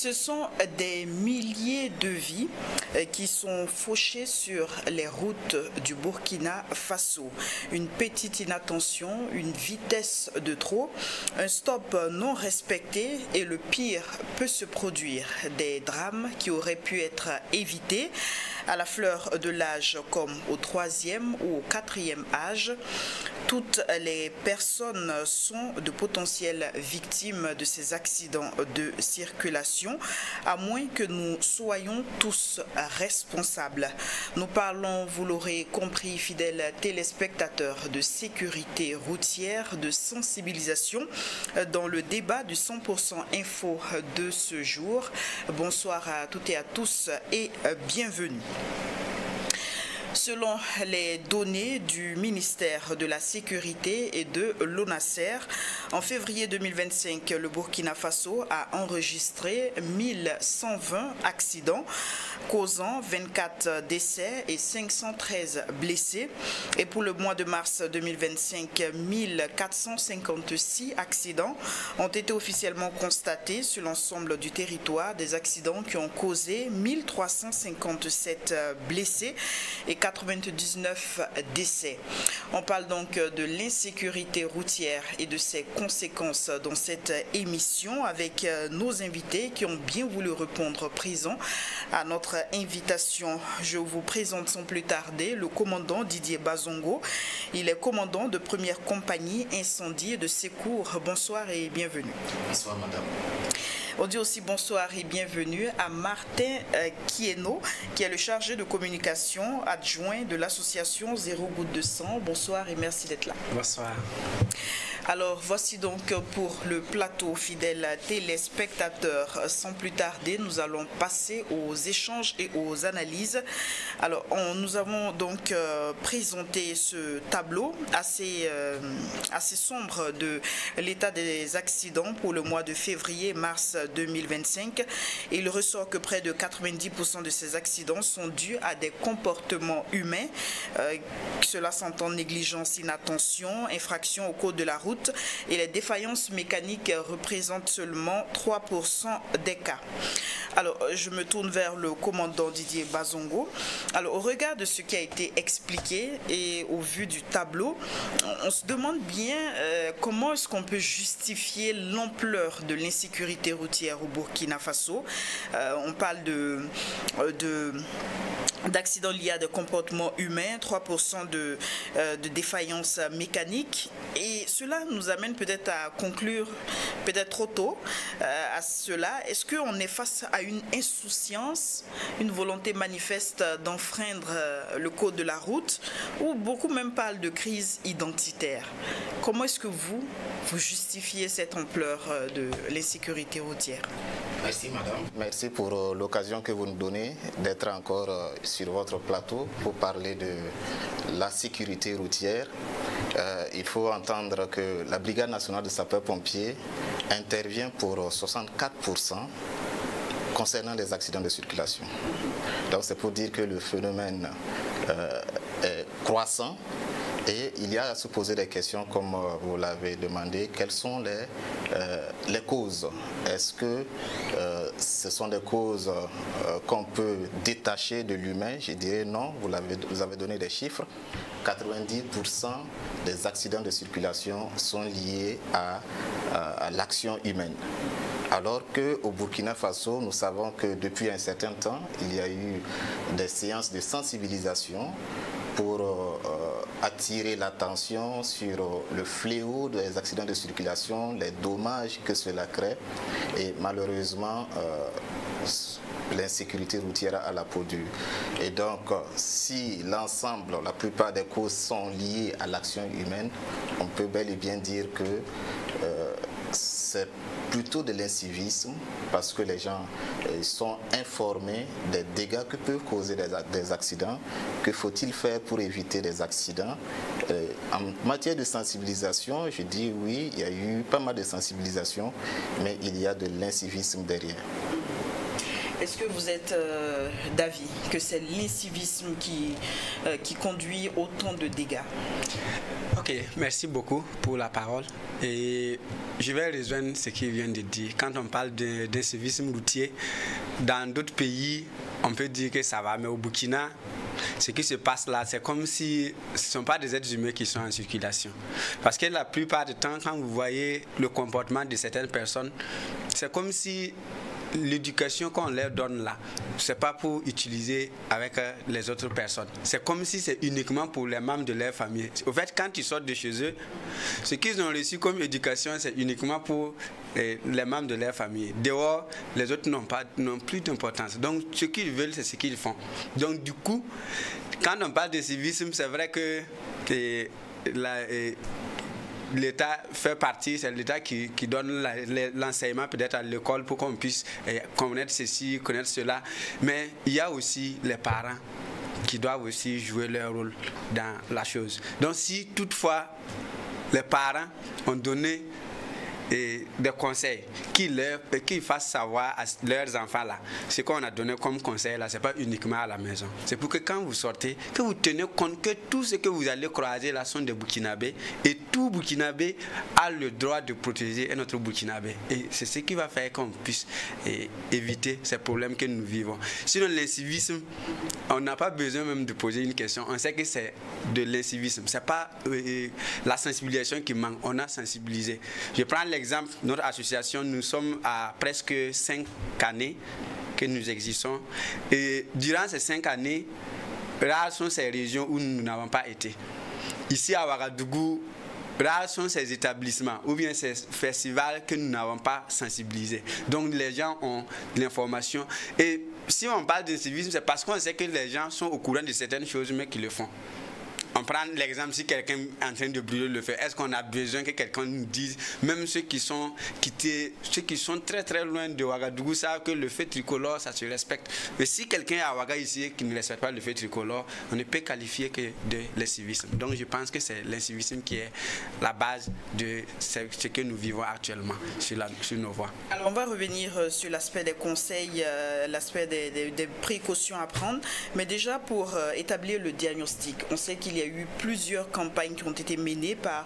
Ce sont des milliers de vies qui sont fauchées sur les routes du Burkina Faso. Une petite inattention, une vitesse de trop, un stop non respecté et le pire peut se produire. Des drames qui auraient pu être évités à la fleur de l'âge comme au 3e ou au 4e âge. Toutes les personnes sont de potentielles victimes de ces accidents de circulation, à moins que nous soyons tous responsables. Nous parlons, vous l'aurez compris, fidèles téléspectateurs, de sécurité routière, de sensibilisation dans le débat du 100% info de ce jour. Bonsoir à toutes et à tous et bienvenue. Selon les données du ministère de la Sécurité et de l'ONASER, en février 2025, le Burkina Faso a enregistré 1120 accidents, causant 24 décès et 513 blessés. Et pour le mois de mars 2025, 1456 accidents ont été officiellement constatés sur l'ensemble du territoire, des accidents qui ont causé 1357 blessés et 99 décès. On parle donc de l'insécurité routière et de ses conséquences dans cette émission avec nos invités qui ont bien voulu répondre présent à notre invitation. Je vous présente sans plus tarder le commandant Didier Bazongo. Il est commandant de première compagnie incendie et de secours. Bonsoir et bienvenue. Bonsoir madame. On dit aussi bonsoir et bienvenue à Martin Kieno, qui est le chargé de communication adjoint de l'association Zéro Goutte de Sang. Bonsoir et merci d'être là. Bonsoir. Alors voici donc pour le plateau fidèles téléspectateurs. Sans plus tarder, nous allons passer aux échanges et aux analyses. Alors nous avons donc présenté ce tableau assez sombre de l'état des accidents pour le mois de février-mars 2025. Et il ressort que près de 90% de ces accidents sont dus à des comportements humains. Cela s'entend négligence, inattention, infraction au code de la route. Et les défaillances mécaniques représentent seulement 3% des cas. Alors, je me tourne vers le commandant Didier Bazongo. Alors, au regard de ce qui a été expliqué et au vu du tableau, on se demande bien comment est-ce qu'on peut justifier l'ampleur de l'insécurité routière au Burkina Faso. On parle d'accidents liés à des comportements humains, 3% de défaillance mécanique. Et cela nous amène peut-être à conclure, peut-être trop tôt, à cela. Est-ce qu'on est face à une insouciance, une volonté manifeste d'enfreindre le code de la route, ou beaucoup même parlent de crise identitaire? Comment est-ce que vous justifiez cette ampleur de l'insécurité routière? Merci madame. Merci pour l'occasion que vous nous donnez d'être encore sur votre plateau pour parler de la sécurité routière. Il faut entendre que la Brigade nationale de sapeurs-pompiers intervient pour 64% concernant les accidents de circulation. Donc c'est pour dire que le phénomène est croissant. Et il y a à se poser des questions comme vous l'avez demandé. Quelles sont les causes? Est-ce que ce sont des causes qu'on peut détacher de l'humain? Je dirais non. Vous avez donné des chiffres. 90% des accidents de circulation sont liés à l'action humaine. Alors qu'au Burkina Faso, nous savons que depuis un certain temps, il y a eu des séances de sensibilisation pour attirer l'attention sur le fléau des accidents de circulation, les dommages que cela crée. Et malheureusement, l'insécurité routière à la peau dure. Et donc, si l'ensemble, la plupart des causes sont liées à l'action humaine, on peut bel et bien dire que c'est plutôt de l'incivisme parce que les gens sont informés des dégâts que peuvent causer des accidents. Que faut-il faire pour éviter des accidents? En matière de sensibilisation, je dis oui, il y a eu pas mal de sensibilisation, mais il y a de l'incivisme derrière. Est-ce que vous êtes d'avis que c'est l'incivisme qui conduit autant de dégâts? Ok, merci beaucoup pour la parole. Et je vais rejoindre ce qu'il vient de dire. Quand on parle d'incivisme routier, dans d'autres pays, on peut dire que ça va, mais au Burkina, ce qui se passe là, c'est comme si ce ne sont pas des êtres humains qui sont en circulation. Parce que la plupart du temps, quand vous voyez le comportement de certaines personnes, c'est comme si l'éducation qu'on leur donne là, c'est pas pour utiliser avec les autres personnes. C'est comme si c'est uniquement pour les membres de leur famille. Au fait, quand ils sortent de chez eux, ce qu'ils ont reçu comme éducation, c'est uniquement pour les membres de leur famille. Dehors, les autres n'ont plus d'importance. Donc, ce qu'ils veulent, c'est ce qu'ils font. Donc, du coup, quand on parle de civisme, c'est vrai que l'État fait partie, c'est l'État qui donne l'enseignement peut-être à l'école pour qu'on puisse connaître ceci, connaître cela. Mais il y a aussi les parents qui doivent aussi jouer leur rôle dans la chose. Donc si toutefois les parents ont donné des conseils qu'ils fassent savoir à leurs enfants là, ce qu'on a donné comme conseil là, c'est pas uniquement à la maison. C'est pour que quand vous sortez, que vous tenez compte que tout ce que vous allez croiser là sont des Burkinabés et tout Burkinabé a le droit de protéger un autre Burkinabé. Et c'est ce qui va faire qu'on puisse éviter ces problèmes que nous vivons. Sinon l'incivisme, on n'a pas besoin même de poser une question. On sait que c'est de l'incivisme. C'est pas la sensibilisation qui manque. On a sensibilisé. Je prends l'exemple, notre association, nous sommes à presque 5 années que nous existons. Et durant ces 5 années, rares sont ces régions où nous n'avons pas été. Ici à Ouagadougou, rares sont ces établissements ou bien ces festivals que nous n'avons pas sensibilisés. Donc les gens ont l'information. Et si on parle d'incivisme, c'est parce qu'on sait que les gens sont au courant de certaines choses, mais qui le font. On prend l'exemple, si quelqu'un est en train de brûler le feu, est-ce qu'on a besoin que quelqu'un nous dise, même ceux qui sont très très loin de Ouagadougou savent que le feu tricolore, ça se respecte. Mais si quelqu'un est à Ouaga ici qui ne respecte pas le feu tricolore, on ne peut qualifier que de l'incivisme. Donc je pense que c'est l'incivisme qui est la base de ce que nous vivons actuellement sur nos voies. Alors on va revenir sur l'aspect des conseils, l'aspect des précautions à prendre. Mais déjà pour établir le diagnostic, on sait qu'il y a eu plusieurs campagnes qui ont été menées par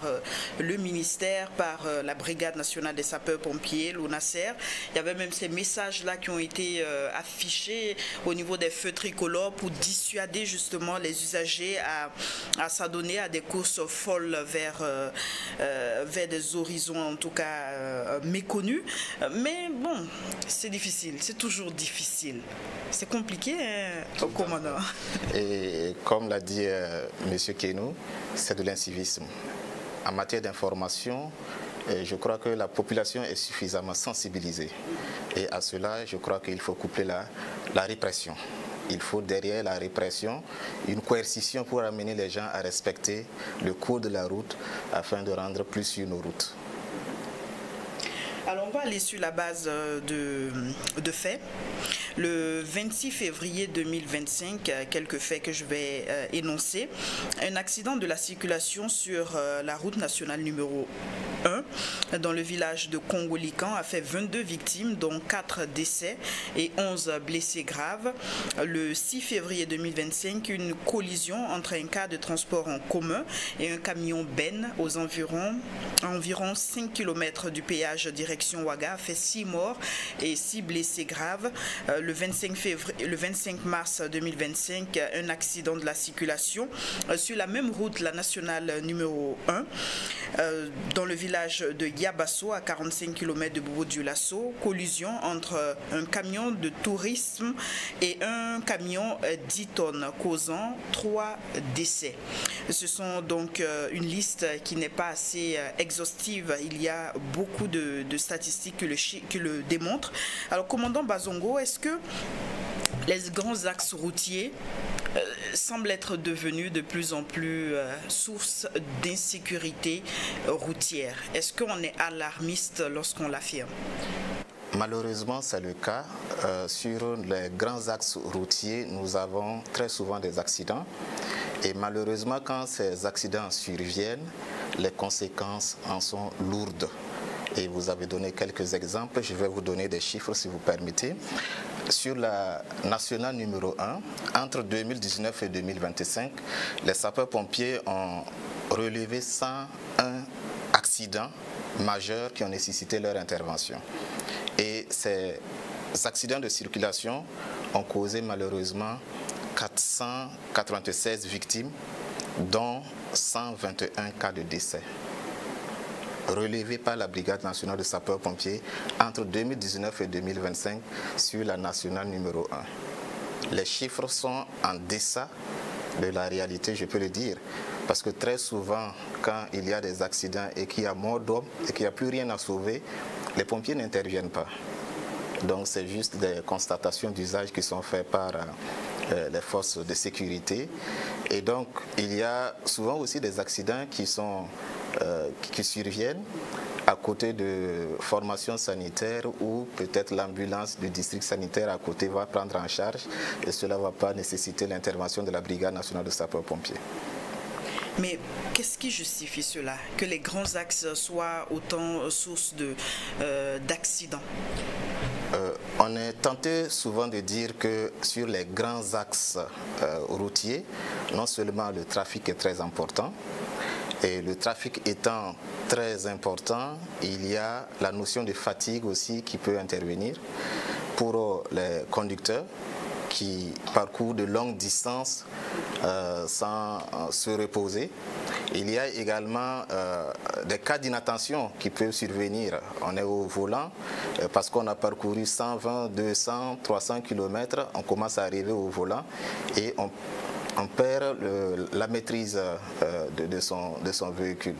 le ministère, par la Brigade nationale des sapeurs-pompiers, l'ONASER. Il y avait même ces messages-là qui ont été affichés au niveau des feux tricolores pour dissuader justement les usagers à s'adonner à des courses folles vers des horizons en tout cas méconnus. Mais bon, c'est difficile, c'est toujours difficile. C'est compliqué, hein, commandant. Et comme l'a dit M. Kenou, c'est de l'incivisme. En matière d'information, je crois que la population est suffisamment sensibilisée. Et à cela, je crois qu'il faut coupler la répression. Il faut derrière la répression une coercition pour amener les gens à respecter le cours de la route afin de rendre plus sûres nos routes. Alors on va aller sur la base de faits. Le 26 février 2025, quelques faits que je vais énoncer. Un accident de la circulation sur la route nationale numéro 1 dans le village de Congolican a fait 22 victimes, dont 4 décès et 11 blessés graves. Le 6 février 2025, une collision entre un car de transport en commun et un camion Ben aux environ 5 km du péage direction Ouaga a fait 6 morts et 6 blessés graves. Le 25 mars 2025, un accident de la circulation sur la même route, la nationale numéro 1, dans le village de Yabasso, à 45 km de Bobo-Dioulasso. Collision entre un camion de tourisme et un camion 10 tonnes, causant 3 décès. Ce sont donc une liste qui n'est pas assez exhaustive. Il y a beaucoup de statistiques qui le démontrent. Alors, commandant Bazongo, est-ce que les grands axes routiers semblent être devenus de plus en plus source d'insécurité routière? Est-ce qu'on est alarmiste lorsqu'on l'affirme? Malheureusement, c'est le cas. Sur les grands axes routiers, nous avons très souvent des accidents. Et malheureusement, quand ces accidents surviennent, les conséquences en sont lourdes. Et vous avez donné quelques exemples, je vais vous donner des chiffres si vous permettez. sur la nationale numéro 1, entre 2019 et 2025, les sapeurs-pompiers ont relevé 101 accidents majeurs qui ont nécessité leur intervention. Et ces accidents de circulation ont causé malheureusement 496 victimes, dont 121 cas de décès, relevés par la Brigade nationale de sapeurs-pompiers entre 2019 et 2025 sur la nationale numéro 1. Les chiffres sont en deçà de la réalité, je peux le dire, parce que très souvent, quand il y a des accidents et qu'il y a mort d'hommes et qu'il n'y a plus rien à sauver, les pompiers n'interviennent pas. Donc c'est juste des constatations d'usage qui sont faites par les forces de sécurité. Et donc il y a souvent aussi des accidents qui surviennent à côté de formations sanitaires où peut-être l'ambulance du district sanitaire à côté va prendre en charge et cela ne va pas nécessiter l'intervention de la Brigade nationale de sapeurs-pompiers. Mais qu'est-ce qui justifie cela? Que les grands axes soient autant source d'accidents? On est tenté souvent de dire que sur les grands axes routiers, non seulement le trafic est très important, et le trafic étant très important, il y a la notion de fatigue aussi qui peut intervenir pour les conducteurs qui parcourent de longues distances sans se reposer. Il y a également des cas d'inattention qui peuvent survenir. On est au volant parce qu'on a parcouru 120, 200, 300 km, on commence à arriver au volant et on perd la maîtrise de son véhicule.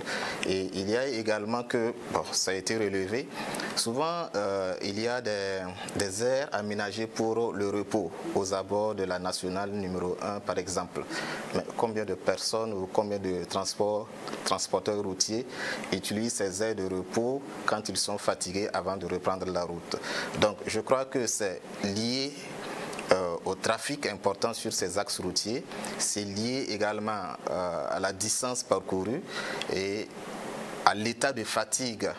Et il y a également que, bon, ça a été relevé, souvent il y a des aires aménagées pour le repos aux abords de la nationale numéro 1 par exemple. Mais combien de personnes ou combien de transporteurs routiers utilisent ces aires de repos quand ils sont fatigués avant de reprendre la route? Donc je crois que c'est lié au trafic important sur ces axes routiers, c'est lié également à la distance parcourue et à l'état de fatigue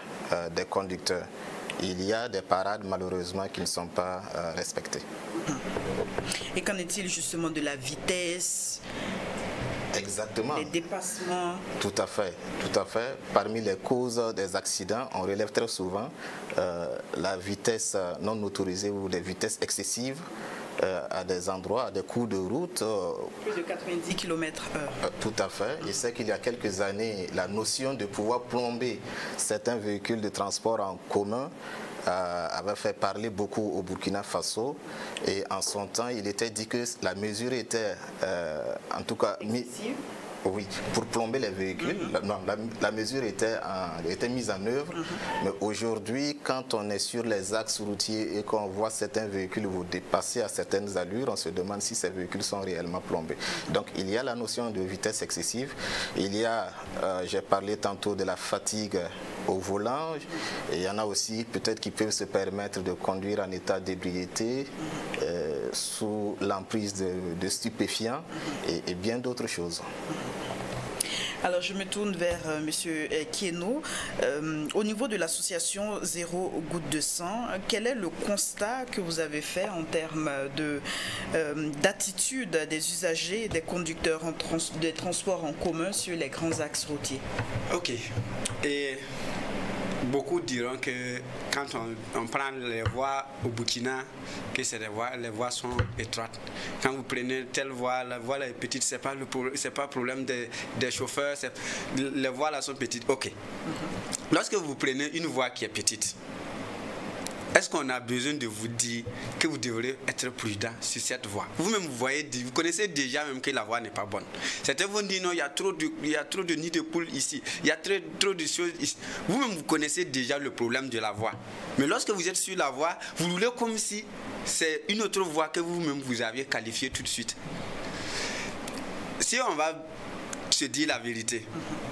des conducteurs. Il y a des parades malheureusement qui ne sont pas respectées. Et qu'en est-il justement de la vitesse? Exactement. Les dépassements? Tout à fait, tout à fait. Parmi les causes des accidents, on relève très souvent la vitesse non autorisée ou les vitesses excessives à des endroits, à des coups de route. Plus de 90 km/h. Tout à fait. Je sais qu'il y a quelques années, la notion de pouvoir plomber certains véhicules de transport en commun avait fait parler beaucoup au Burkina Faso. Et en son temps, il était dit que la mesure était, en tout cas, oui, pour plomber les véhicules. La mesure était mise en œuvre. Mais aujourd'hui, quand on est sur les axes routiers et qu'on voit certains véhicules vous dépasser à certaines allures, on se demande si ces véhicules sont réellement plombés. Donc il y a la notion de vitesse excessive. Il y a, j'ai parlé tantôt de la fatigue au volant. Et il y en a aussi peut-être qui peuvent se permettre de conduire en état d'ébriété, sous l'emprise de stupéfiants et bien d'autres choses. Alors je me tourne vers M. Kieno. Au niveau de l'association Zéro Goutte de Sang, quel est le constat que vous avez fait en termes d'attitude des usagers et des conducteurs des transports en commun sur les grands axes routiers? Ok. Et beaucoup diront que quand on prend les voies au Burkina, que les voies sont étroites. Quand vous prenez telle voie, la voie là est petite, c'est pas le problème des chauffeurs, les voies là sont petites. Ok. Lorsque vous prenez une voie qui est petite, est-ce qu'on a besoin de vous dire que vous devrez être prudent sur cette voie? Vous-même, vous connaissez déjà même que la voie n'est pas bonne. Certains vont dire non, il y a trop de nids de poules ici, il y a trop de choses ici. Vous-même, vous connaissez déjà le problème de la voie. Mais lorsque vous êtes sur la voie, vous roulez comme si c'est une autre voie que vous-même vous aviez qualifiée tout de suite. Si on va se dire la vérité,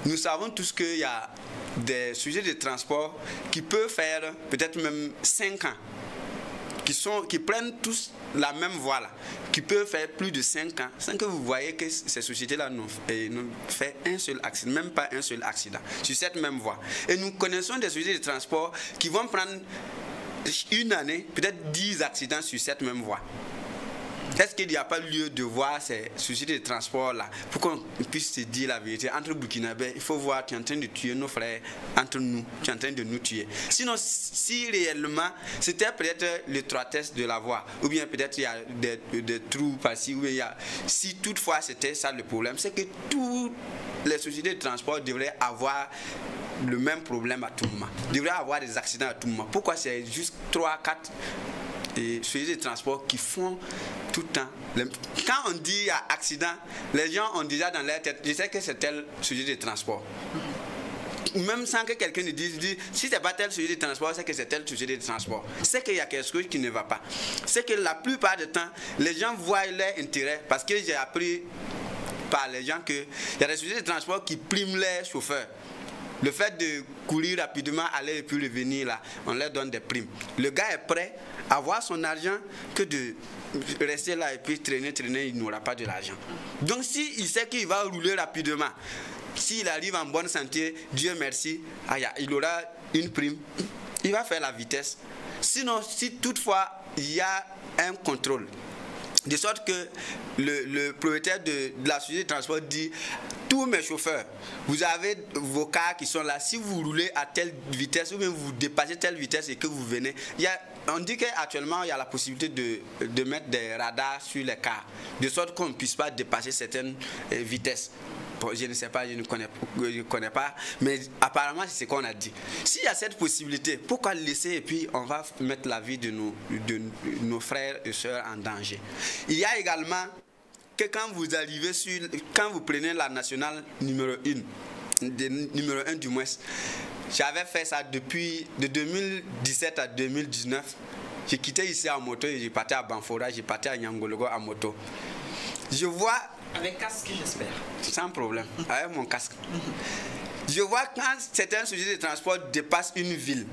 nous savons tous qu'il y a des sujets de transport qui peuvent faire peut-être même 5 ans, qui prennent tous la même voie là, qui peuvent faire plus de 5 ans sans que vous voyez que ces sociétés-là n'ont fait un seul accident, même pas un seul accident sur cette même voie. Et nous connaissons des sociétés de transport qui vont prendre une année, peut-être 10 accidents sur cette même voie. Est-ce qu'il n'y a pas lieu de voir ces sociétés de transport là pour qu'on puisse se dire la vérité? Entre Burkinabé, il faut voir, tu es en train de tuer nos frères entre nous, tu es en train de nous tuer. Sinon, si réellement c'était peut-être l'étroitesse de la voie, ou bien peut-être il y a des trous par-ci, ou bien si toutefois c'était ça le problème, c'est que toutes les sociétés de transport devraient avoir le même problème à tout moment, devraient avoir des accidents à tout moment. Pourquoi c'est juste 3, 4 et sociétés de transport qui font tout le temps? Quand on dit accident, les gens ont déjà dans leur tête, je sais que c'est telle société de transport. Même sans que quelqu'un ne dise, si c'est pas telle société de transport, c'est que c'est telle société de transport. C'est qu'il y a quelque chose qui ne va pas. C'est que la plupart du temps, les gens voient leur intérêt, parce que j'ai appris par les gens qu'il y a des sociétés de transport qui priment les chauffeurs. Le fait de courir rapidement, aller et puis revenir là, on leur donne des primes. Le gars est prêt à avoir son argent que de rester là et puis traîner, il n'aura pas de l'argent. Donc s'il sait qu'il va rouler rapidement, s'il arrive en bonne santé, Dieu merci, il aura une prime, il va faire la vitesse. Sinon, si toutefois il y a un contrôle, de sorte que le propriétaire de la société de transport dit, tous mes chauffeurs, vous avez vos cars qui sont là, si vous roulez à telle vitesse ou bien vous dépassez telle vitesse et que vous venez, on dit qu'actuellement il y a la possibilité de mettre des radars sur les cars, de sorte qu'on ne puisse pas dépasser certaines vitesses. Bon, je ne sais pas, je ne connais pas, mais apparemment c'est ce qu'on a dit. S'il y a cette possibilité, pourquoi le laisser et puis on va mettre la vie de nos frères et sœurs en danger? Il y a également que quand vous prenez la nationale numéro 1 du moins, j'avais fait ça de 2017 à 2019. J'ai quitté ici en moto et j'ai parti à Banfora, j'ai parti à Nyangologo en moto. Je vois... Avec casque, j'espère. Sans problème, avec mon casque. Je vois quand certains sujets de transport dépassent une ville,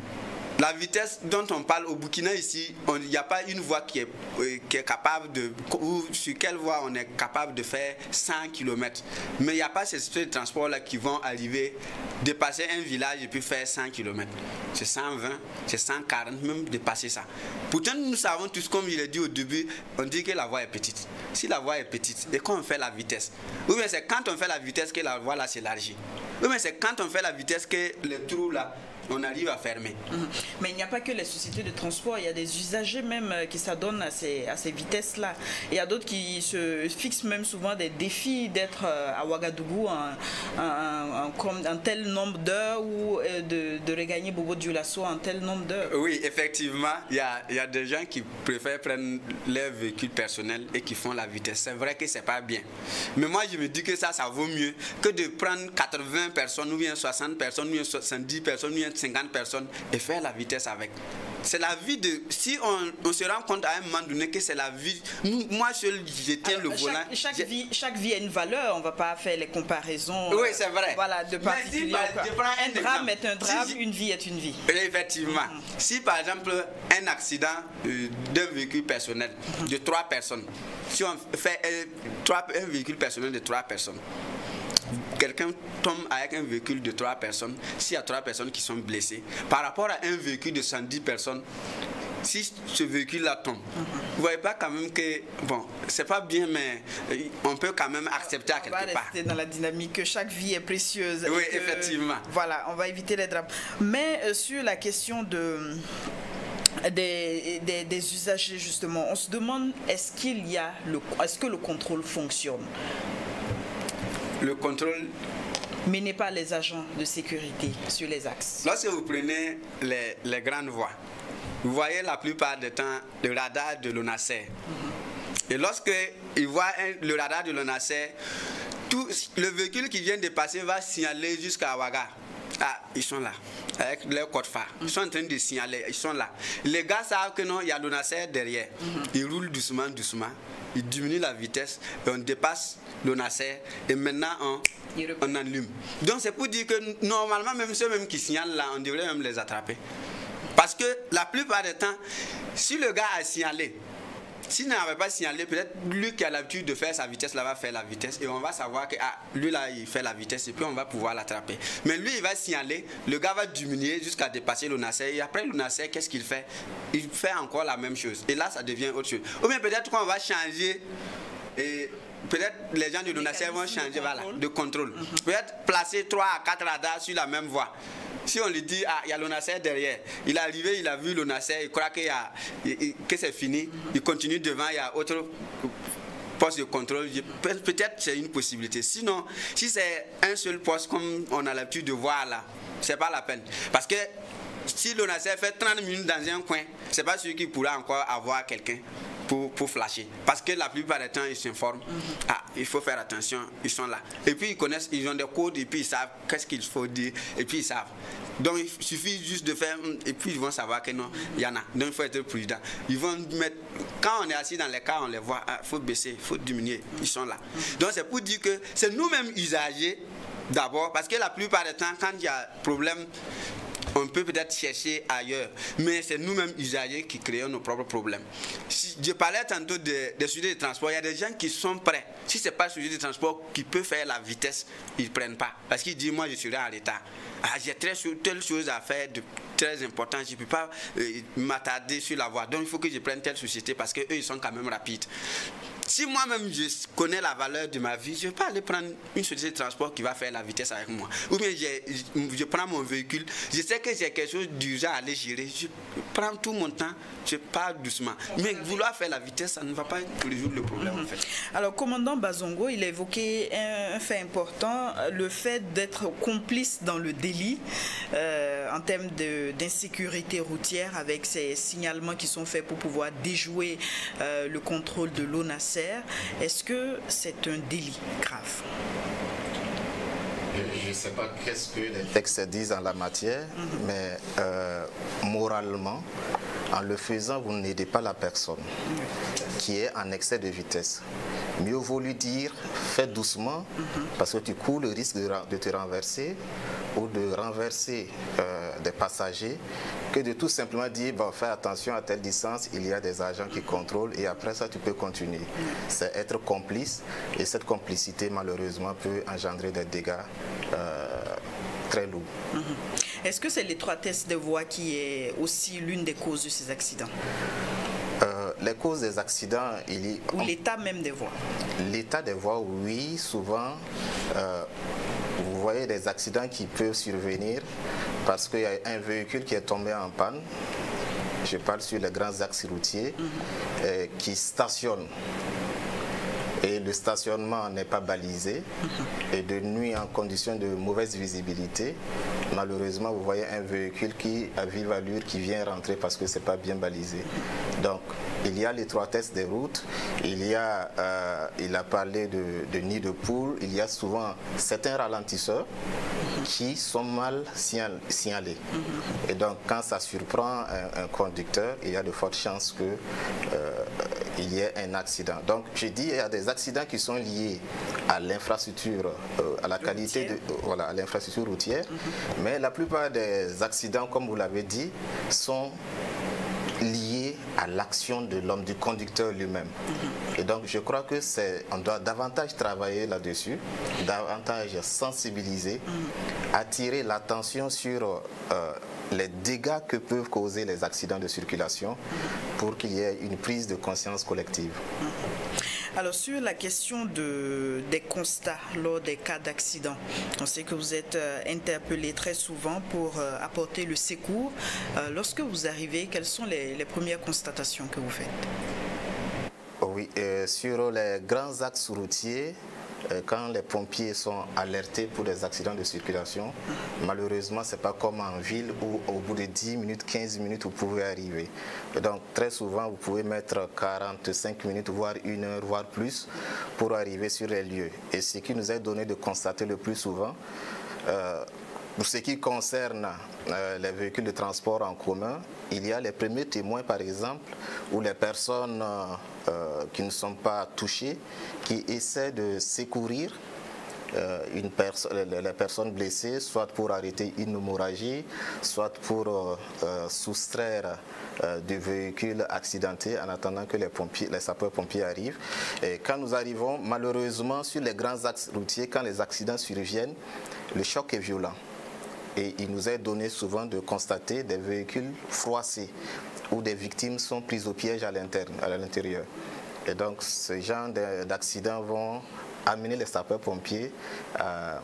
la vitesse dont on parle au Burkina ici, il n'y a pas une voie qui est capable de... Ou sur quelle voie on est capable de faire 100 km. Mais il n'y a pas ces sujets de transport là qui vont arriver, dépasser un village et puis faire 100 km. C'est 120, c'est 140, même dépasser ça. Pourtant, nous savons tous, comme je l'ai dit au début, on dit que la voie est petite. Si la voie est petite, et quand on fait la vitesse, ou bien c'est quand on fait la vitesse que la voie là s'élargit. Ou bien c'est quand on fait la vitesse que les trous là, on arrive à fermer. Mais il n'y a pas que les sociétés de transport, il y a des usagers même qui s'adonnent à ces vitesses-là. Il y a d'autres qui se fixent même souvent des défis d'être à Ouagadougou un tel nombre d'heures ou de regagner Bobo-Dioulasso un tel nombre d'heures. Oui, effectivement, il y a des gens qui préfèrent prendre leur véhicule personnel et qui font la vitesse. C'est vrai que c'est pas bien. Mais moi, je me dis que ça vaut mieux que de prendre 80 personnes ou bien 60 personnes ou bien 70 personnes ou bien 50 personnes et faire la vitesse avec. C'est la vie de... Si on se rend compte à un moment donné que c'est la vie... Moi, je tiens le volant... Chaque vie a une valeur. On ne va pas faire les comparaisons... Oui, c'est vrai. Voilà, de particulier. Un drame est un drame, une vie est une vie. Effectivement. Si, par exemple, un accident d'un véhicule personnel de 3 personnes, si on fait un véhicule personnel de 3 personnes, quelqu'un tombe avec un véhicule de 3 personnes, s'il y a 3 personnes qui sont blessées, par rapport à un véhicule de 110 personnes, si ce véhicule-là tombe, vous voyez pas quand même que, bon, c'est pas bien, mais on peut quand même accepter à quelque part. On va rester dans la dynamique que chaque vie est précieuse. Oui, effectivement. Voilà, on va éviter les drames. Mais sur la question des usagers, justement, on se demande, est-ce que le contrôle fonctionne? Le contrôle mené par les agents de sécurité sur les axes. Lorsque vous prenez les grandes voies, vous voyez la plupart du temps le radar de l'ONASER. Et lorsque ils voient le radar de l'ONASER, le véhicule qui vient de passer va signaler jusqu'à Ouaga. Ah, ils sont là, avec leur code phare. Ils sont en train de signaler, ils sont là. Les gars savent que non, il y a l'ONASER derrière. Ils roulent doucement, doucement. Ils diminuent la vitesse et on dépasse l'ONASER et maintenant on allume. Donc c'est pour dire que normalement, même ceux même qui signalent là, on devrait même les attraper. Parce que la plupart du temps, si le gars a signalé s'il n'avait pas signalé, peut-être lui qui a l'habitude de faire sa vitesse, là va faire la vitesse et on va savoir que lui là il fait la vitesse et puis on va pouvoir l'attraper. Mais lui il va signaler, le gars va diminuer jusqu'à dépasser l'ONASER et après l'ONASER qu'est-ce qu'il fait? Il fait encore la même chose et là ça devient autre chose. Ou bien peut-être qu'on va changer et peut-être les gens de l'ONASER vont changer de contrôle. Peut-être placer 3 à 4 radars sur la même voie. Si on lui dit, il y a l'ONASER derrière, il est arrivé, il a vu l'ONASER, il croit que c'est fini, il continue devant, il y a autre poste de contrôle, peut-être c'est une possibilité. Sinon, si c'est un seul poste comme on a l'habitude de voir là, c'est pas la peine. Parce que si l'ONASER fait 30 minutes dans un coin, c'est pas celui qui pourra encore avoir quelqu'un pour flasher. Parce que la plupart du temps, ils s'informent. Il faut faire attention, ils sont là. Et puis, ils connaissent, ils ont des codes, et puis ils savent qu'est-ce qu'il faut dire, et puis ils savent. Donc, il suffit juste de faire, et puis ils vont savoir que non, il y en a. Donc, il faut être prudent. Ils vont mettre, quand on est assis dans les cars, on les voit, il faut baisser, il faut diminuer, ils sont là. Donc, c'est pour dire que c'est nous-mêmes usagers, d'abord, parce que la plupart du temps, quand il y a problème, on peut peut-être chercher ailleurs, mais c'est nous-mêmes usagers qui créons nos propres problèmes. Si je parlais tantôt des sujets de transport, il y a des gens qui sont prêts. Si ce n'est pas le sujet de transport qui peut faire la vitesse, ils ne prennent pas. Parce qu'ils disent, moi je serai en retard. J'ai telle chose à faire de très important, je ne peux pas m'attarder sur la voie. Donc il faut que je prenne telle société parce qu'eux ils sont quand même rapides. Si moi-même je connais la valeur de ma vie, je ne vais pas aller prendre une société de transport qui va faire la vitesse avec moi. Ou bien je prends mon véhicule, je sais que j'ai quelque chose d'urgent à aller gérer, je prends tout mon temps, je pars doucement. Mais vouloir faire la vitesse, ça ne va pas résoudre le problème en fait. Alors, commandant Bazongo, il a évoqué un fait important, le fait d'être complice dans le délit en termes d'insécurité routière avec ces signalements qui sont faits pour pouvoir déjouer le contrôle de l'ONASER. Est-ce que c'est un délit grave? Je ne sais pas qu'est-ce que les textes disent en la matière, mais moralement, en le faisant, vous n'aidez pas la personne qui est en excès de vitesse. Mieux vaut lui dire, fais doucement, parce que tu cours le risque de te renverser ou de renverser des passagers, que de tout simplement dire, bon, fais attention à telle distance, il y a des agents qui contrôlent et après ça, tu peux continuer. C'est être complice et cette complicité, malheureusement, peut engendrer des dégâts très lourds. Est-ce que c'est l'étroitesse des voies qui est aussi l'une des causes de ces accidents? Les causes des accidents, ou l'état même des voies? L'état des voies, oui, souvent. Vous voyez des accidents qui peuvent survenir parce qu'il y a un véhicule qui est tombé en panne. Je parle sur les grands axes routiers qui stationne. Et le stationnement n'est pas balisé. Et de nuit, en condition de mauvaise visibilité, malheureusement, vous voyez un véhicule qui, à vive allure, qui vient rentrer parce que ce n'est pas bien balisé. Donc, il y a l'étroitesse des routes, il a parlé de nid de poule, il y a souvent certains ralentisseurs qui sont mal signalés. Et donc, quand ça surprend un conducteur, il y a de fortes chances qu'il y ait un accident. Donc, je dis, il y a des accidents qui sont liés à l'infrastructure, à la qualité de, à l'infrastructure routière, mais la plupart des accidents, comme vous l'avez dit, sont liés à l'action de l'homme, du conducteur lui-même. Et donc je crois que on doit davantage travailler là-dessus, davantage sensibiliser, attirer l'attention sur les dégâts que peuvent causer les accidents de circulation pour qu'il y ait une prise de conscience collective. Alors sur la question des constats lors des cas d'accident, on sait que vous êtes interpellé très souvent pour apporter le secours. Lorsque vous arrivez, quelles sont les premières constatations que vous faites? Oui, sur les grands axes routiers, quand les pompiers sont alertés pour des accidents de circulation, malheureusement, ce n'est pas comme en ville où au bout de 10 minutes, 15 minutes, vous pouvez arriver. Et donc, très souvent, vous pouvez mettre 45 minutes, voire 1 heure, voire plus, pour arriver sur les lieux. Et ce qui nous est donné de constater le plus souvent, pour ce qui concerne les véhicules de transport en commun, il y a les premiers témoins, par exemple, où les personnes qui ne sont pas touchées, qui essaient de secourir les personnes blessées, soit pour arrêter une hémorragie, soit pour soustraire du véhicule accidenté en attendant que les sapeurs-pompiers arrivent. Et quand nous arrivons, malheureusement, sur les grands axes routiers, quand les accidents surviennent, le choc est violent. Et il nous est donné souvent de constater des véhicules froissés où des victimes sont prises au piège à l'intérieur. Et donc, ce genre d'accidents vont amener les sapeurs-pompiers à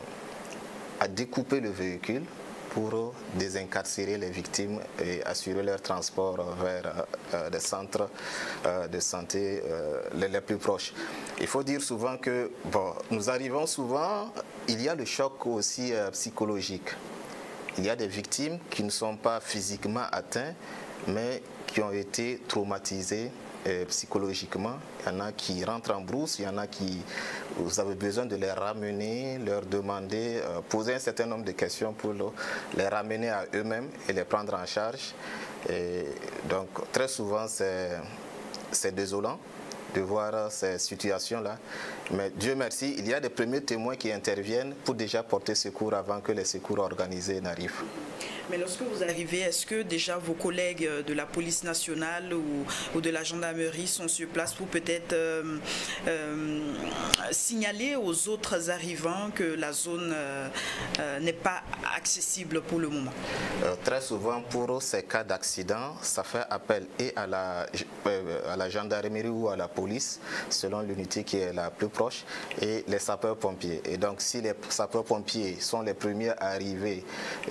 découper le véhicule pour désincarcérer les victimes et assurer leur transport vers des centres de santé les plus proches. Il faut dire souvent que, nous arrivons souvent, il y a le choc aussi psychologique. Il y a des victimes qui ne sont pas physiquement atteintes, mais qui ont été traumatisées psychologiquement. Il y en a qui rentrent en brousse, il y en a qui, vous avez besoin de les ramener, leur demander, poser un certain nombre de questions pour les ramener à eux-mêmes et les prendre en charge. Et donc très souvent c'est désolant de voir ces situations-là. Mais Dieu merci, il y a des premiers témoins qui interviennent pour déjà porter secours avant que les secours organisés n'arrivent. Mais lorsque vous arrivez, est-ce que déjà vos collègues de la police nationale ou de la gendarmerie sont sur place pour peut-être signaler aux autres arrivants que la zone n'est pas accessible pour le moment? Très souvent, pour ces cas d'accident, ça fait appel et à la gendarmerie ou à la police, selon l'unité qui est la plus proche, et les sapeurs-pompiers. Et donc, si les sapeurs-pompiers sont les premiers à arriver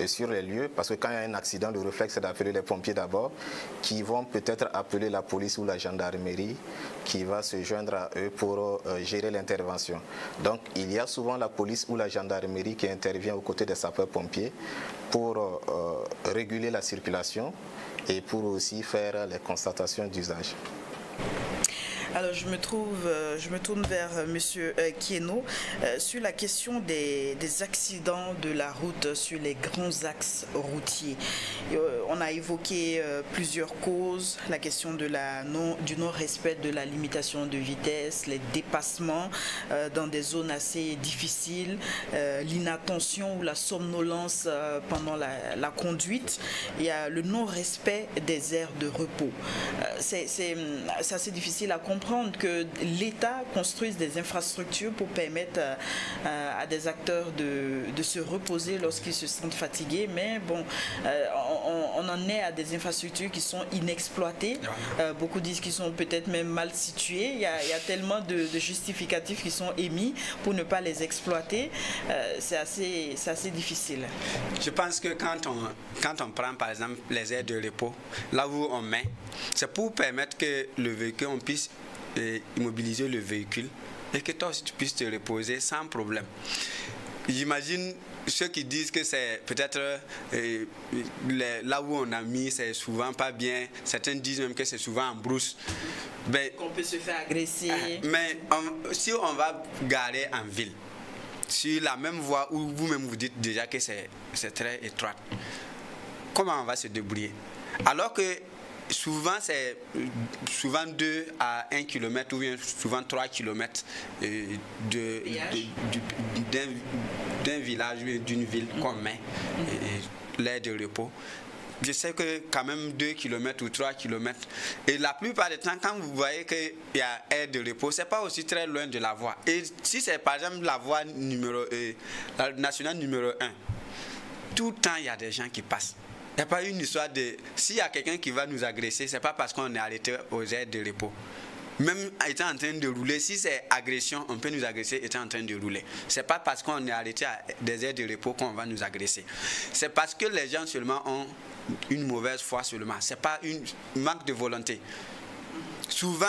sur les lieux, parce que quand il y a un accident, le réflexe c'est d'appeler les pompiers d'abord, qui vont peut-être appeler la police ou la gendarmerie, qui va se joindre à eux pour gérer l'intervention. Donc, il y a souvent la police ou la gendarmerie qui intervient aux côtés des sapeurs-pompiers pour réguler la circulation et pour aussi faire les constatations d'usage. Alors je me tourne vers Monsieur Kieno sur la question des accidents de la route sur les grands axes routiers. On a évoqué plusieurs causes, la question de du non-respect de la limitation de vitesse, les dépassements dans des zones assez difficiles, l'inattention ou la somnolence pendant la conduite. Il y a le non-respect des aires de repos. C'est assez difficile à comprendre que l'État construise des infrastructures pour permettre à des acteurs de se reposer lorsqu'ils se sentent fatigués, mais bon, on en est à des infrastructures qui sont inexploitées. Beaucoup disent qu'ils sont peut-être même mal situés. Il y a tellement de justificatifs qui sont émis pour ne pas les exploiter. C'est assez difficile. Je pense que quand on prend par exemple les aires de repos, là où on met, c'est pour permettre que le véhicule, on puisse immobiliser le véhicule et que toi aussi tu puisses te reposer sans problème. J'imagine ceux qui disent que c'est peut-être là où on a mis, c'est souvent pas bien. Certains disent même que c'est souvent en brousse. Qu'on peut se faire agresser. Mais si on va garer en ville, sur la même voie où vous-même vous dites déjà que c'est très étroit, comment on va se débrouiller? Alors que souvent, c'est 2 à 1 km ou bien souvent 3 km d'un village ou d'une ville qu'on met l'aire de repos. Je sais que quand même 2 km ou 3 km. Et la plupart du temps, quand vous voyez qu'il y a aire de repos, ce n'est pas aussi très loin de la voie. Et si c'est par exemple la voie la nationale numéro 1, tout le temps, il y a des gens qui passent. Il n'y a pas une histoire de... S'il y a quelqu'un qui va nous agresser, ce n'est pas parce qu'on est arrêté aux aires de repos. Même étant en train de rouler, si c'est agression, on peut nous agresser étant en train de rouler. Ce n'est pas parce qu'on est arrêté à des aires de repos qu'on va nous agresser. C'est parce que les gens seulement ont une mauvaise foi seulement. Ce n'est pas un manque de volonté. Souvent,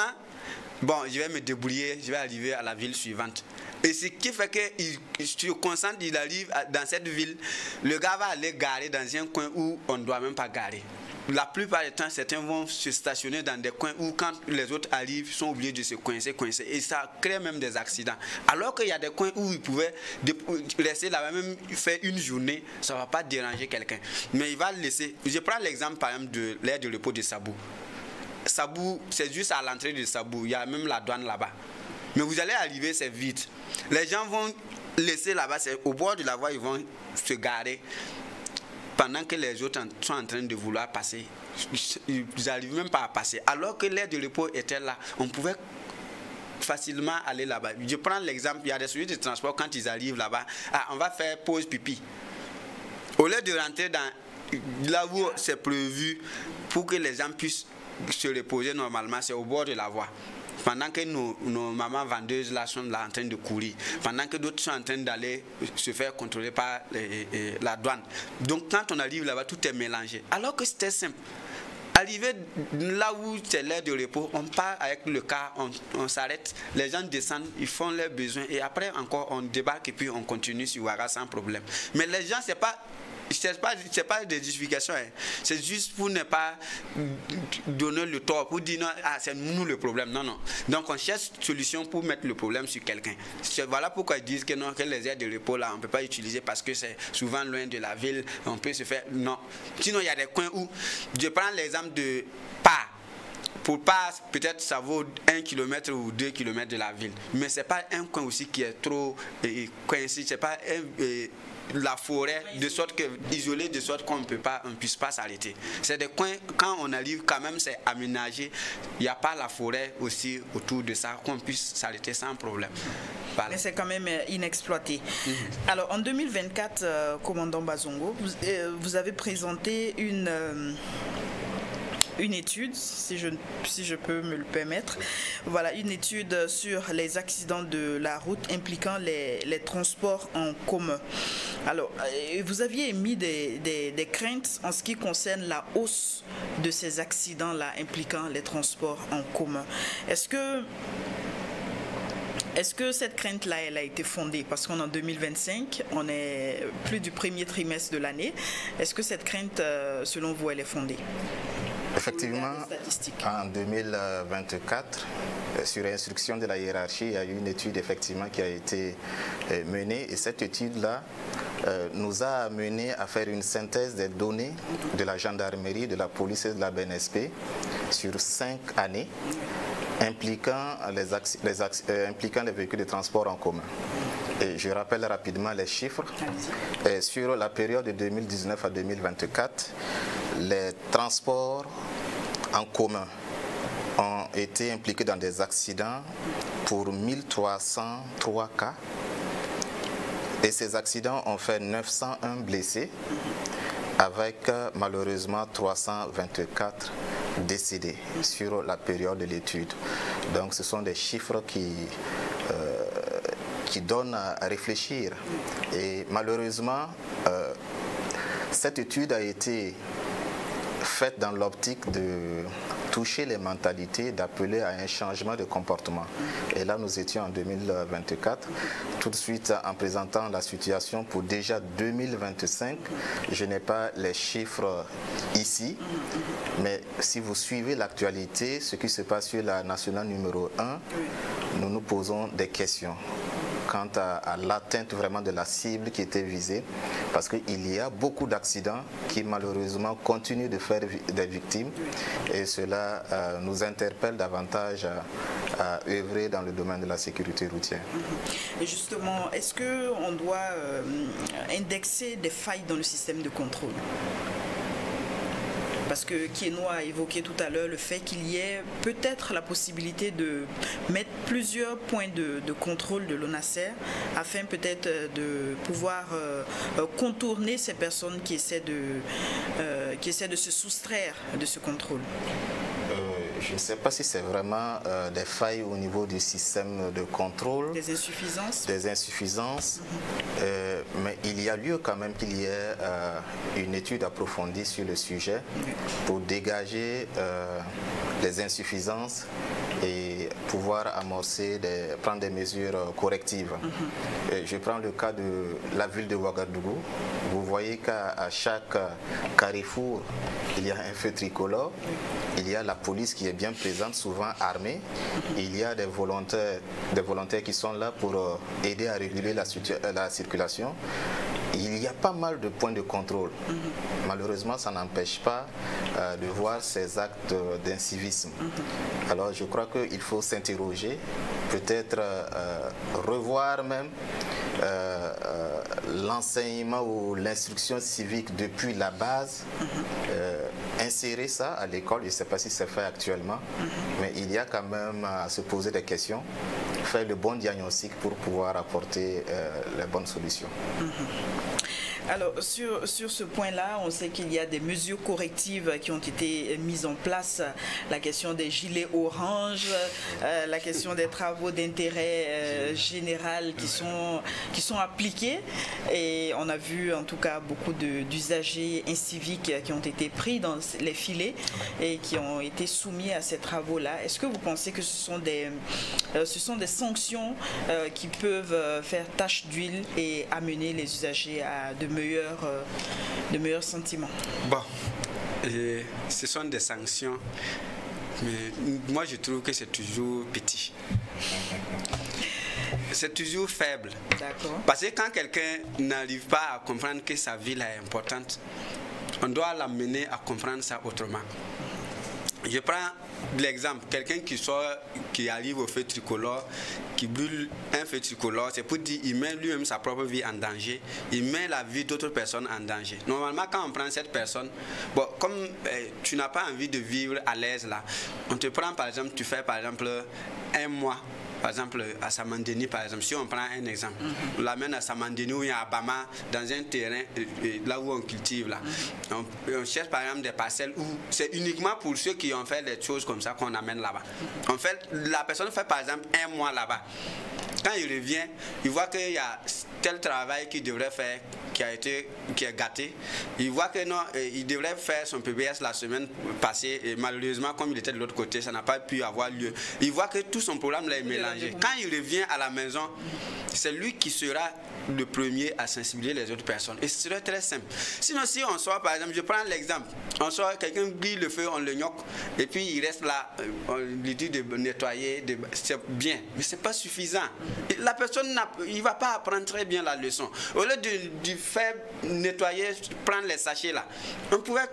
bon, je vais me débrouiller, je vais arriver à la ville suivante. Et ce qui fait qu'il se concentre, il arrive dans cette ville, le gars va aller garer dans un coin où on ne doit même pas garer. La plupart du temps, certains vont se stationner dans des coins où quand les autres arrivent, ils sont obligés de se coincer. Et ça crée même des accidents. Alors qu'il y a des coins où ils pouvaient rester là-bas, même faire une journée, ça ne va pas déranger quelqu'un. Mais il va laisser... Je prends l'exemple par exemple de l'aire de repos de Sabou. Sabou, c'est juste à l'entrée de Sabou, il y a même la douane là-bas. Mais vous allez arriver, c'est vite. Les gens vont laisser là-bas, c'est au bord de la voie, ils vont se garer pendant que les autres sont en train de vouloir passer. Ils n'arrivent même pas à passer. Alors que l'aire de repos était là, on pouvait facilement aller là-bas. Je prends l'exemple, il y a des services de transport, quand ils arrivent là-bas, on va faire pause pipi. Au lieu de rentrer dans là où c'est prévu pour que les gens puissent se reposer normalement, c'est au bord de la voie. Pendant que nos mamans vendeuses là sont là en train de courir, pendant que d'autres sont en train d'aller se faire contrôler par la douane. Donc quand on arrive là-bas, tout est mélangé. Alors que c'était simple. Arrivé là où c'est l'aire de repos, on part avec le car, on s'arrête, les gens descendent, ils font leurs besoins et après encore on débarque et puis on continue sur Ouaga sans problème. Mais les gens, c'est pas des justifications, hein. C'est juste pour ne pas donner le tort, pour dire non, c'est nous le problème. Non, non. Donc on cherche une solution pour mettre le problème sur quelqu'un. Voilà pourquoi ils disent que non, que les aires de repos là, on ne peut pas utiliser parce que c'est souvent loin de la ville, on peut se faire. Non. Sinon, il y a des coins où, je prends l'exemple de Pas. Pour Pas, peut-être ça vaut 1 km ou 2 km de la ville. Mais ce n'est pas un coin aussi qui est trop coincé, c'est pas la forêt de sorte que isolée de sorte qu'on ne puisse pas s'arrêter. C'est des coins, quand on arrive quand même c'est aménagé, il n'y a pas la forêt aussi autour de ça qu'on puisse s'arrêter sans problème. Voilà. Mais c'est quand même inexploité. Alors en 2024, commandant Bazongo, vous avez présenté une étude, si je peux me le permettre, voilà, une étude sur les accidents de la route impliquant les transports en commun. Alors, vous aviez émis des craintes en ce qui concerne la hausse de ces accidents-là impliquant les transports en commun. Est-ce que cette crainte-là, elle a été fondée? Parce qu'on est en 2025, on est plus du premier trimestre de l'année. Est-ce que cette crainte, selon vous, elle est fondée? Effectivement, en 2024, sur instruction de la hiérarchie, il y a eu une étude effectivement qui a été menée et cette étude-là nous a amené à faire une synthèse des données de la gendarmerie, de la police et de la BNSP sur 5 années impliquant les véhicules de transport en commun. Et je rappelle rapidement les chiffres. Et sur la période de 2019 à 2024, les transports en commun ont été impliqués dans des accidents pour 1303 cas. Et ces accidents ont fait 901 blessés, avec malheureusement 324 décédés sur la période de l'étude. Donc ce sont des chiffres qui donnent à réfléchir. Et malheureusement, cette étude a été faite dans l'optique de toucher les mentalités, d'appeler à un changement de comportement. Et là, nous étions en 2024. Tout de suite, en présentant la situation pour déjà 2025, je n'ai pas les chiffres ici, mais si vous suivez l'actualité, ce qui se passe sur la nationale numéro 1, nous nous posons des questions quant à l'atteinte vraiment de la cible qui était visée, parce qu'il y a beaucoup d'accidents qui malheureusement continuent de faire des victimes et cela nous interpelle davantage à œuvrer dans le domaine de la sécurité routière. Et justement, est-ce qu'on doit indexer des failles dans le système de contrôle? Parce que Kieno a évoqué tout à l'heure le fait qu'il y ait peut-être la possibilité de mettre plusieurs points de contrôle de l'ONASER afin peut-être de pouvoir contourner ces personnes qui essaient de se soustraire de ce contrôle. Je ne sais pas si c'est vraiment des failles au niveau du système de contrôle. Des insuffisances. Des insuffisances. Mais il y a lieu quand même qu'il y ait une étude approfondie sur le sujet pour dégager les insuffisances et pouvoir amorcer, prendre des mesures correctives. Je prends le cas de la ville de Ouagadougou. Vous voyez qu'à chaque carrefour, il y a un feu tricolore. Il y a la police qui est bien présente, souvent armée. Il y a des volontaires qui sont là pour aider à réguler la circulation. il y a pas mal de points de contrôle. Malheureusement, ça n'empêche pas de voir ces actes d'incivisme. Alors je crois qu'il faut s'interroger, peut-être revoir même l'enseignement ou l'instruction civique depuis la base, insérer ça à l'école. Je ne sais pas si c'est fait actuellement, mais il y a quand même à se poser des questions, faire le bon diagnostic pour pouvoir apporter les bonnes solutions. Alors, sur ce point-là, on sait qu'il y a des mesures correctives qui ont été mises en place. La question des gilets orange, la question des travaux d'intérêt général qui sont appliqués. Et on a vu en tout cas beaucoup d'usagers inciviques qui ont été pris dans les filets et qui ont été soumis à ces travaux-là. Est-ce que vous pensez que ce sont des sanctions qui peuvent faire tache d'huile et amener les usagers à de meilleurs sentiments? Bon, ce sont des sanctions, mais moi je trouve que c'est toujours petit. C'est toujours faible. Parce que quand quelqu'un n'arrive pas à comprendre que sa ville est importante, on doit l'amener à comprendre ça autrement. Je prends l'exemple, quelqu'un qui arrive au feu tricolore, qui brûle un feu tricolore, c'est pour dire qu'il met lui-même sa propre vie en danger, il met la vie d'autres personnes en danger. Normalement, quand on prend cette personne, bon, comme tu n'as pas envie de vivre à l'aise là, on te prend par exemple, tu fais par exemple un mois. Par exemple, à Samandeni, par exemple, si on prend un exemple, on l'amène à Samandeni ou à Bama, dans un terrain, là où on cultive, là. On cherche par exemple des parcelles où c'est uniquement pour ceux qui ont fait des choses comme ça qu'on amène là-bas. En fait, la personne fait par exemple un mois là-bas. Quand il revient, il voit qu'il y a tel travail qu'il devrait faire, qui est gâté. Il voit que non, il devrait faire son PBS la semaine passée et malheureusement, comme il était de l'autre côté, ça n'a pas pu avoir lieu. Il voit que tout son programme là est mélangé. Quand il revient à la maison, c'est lui qui sera le premier à sensibiliser les autres personnes. Et ce serait très simple. Sinon, si on sort, par exemple, je prends l'exemple, on sort, quelqu'un grille le feu, on le gnoque, et puis il reste là, on lui dit de nettoyer, c'est bien, mais c'est pas suffisant. Et la personne, il va pas apprendre très bien la leçon. Au lieu de faire nettoyer, prendre les sachets là, on pouvait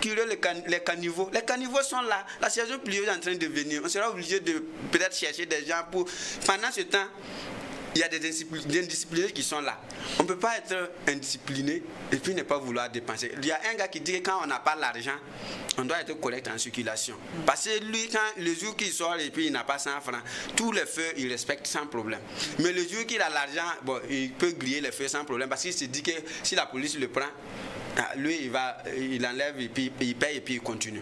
curer les caniveaux. Les caniveaux sont là, la saison pluvieuse est en train de venir. On sera obligé de peut-être chercher des gens pour... Pendant ce temps, il y a des indisciplinés qui sont là. On ne peut pas être indiscipliné et puis ne pas vouloir dépenser. Il y a un gars qui dit que quand on n'a pas l'argent, on doit être correct en circulation. Parce que lui, quand le jour qu'il sort et puis il n'a pas 100 francs, tous les feux, il respecte sans problème. Mais le jour qu'il a l'argent, bon, il peut griller les feux sans problème parce qu'il se dit que si la police le prend, lui, il enlève et puis il paye et puis il continue.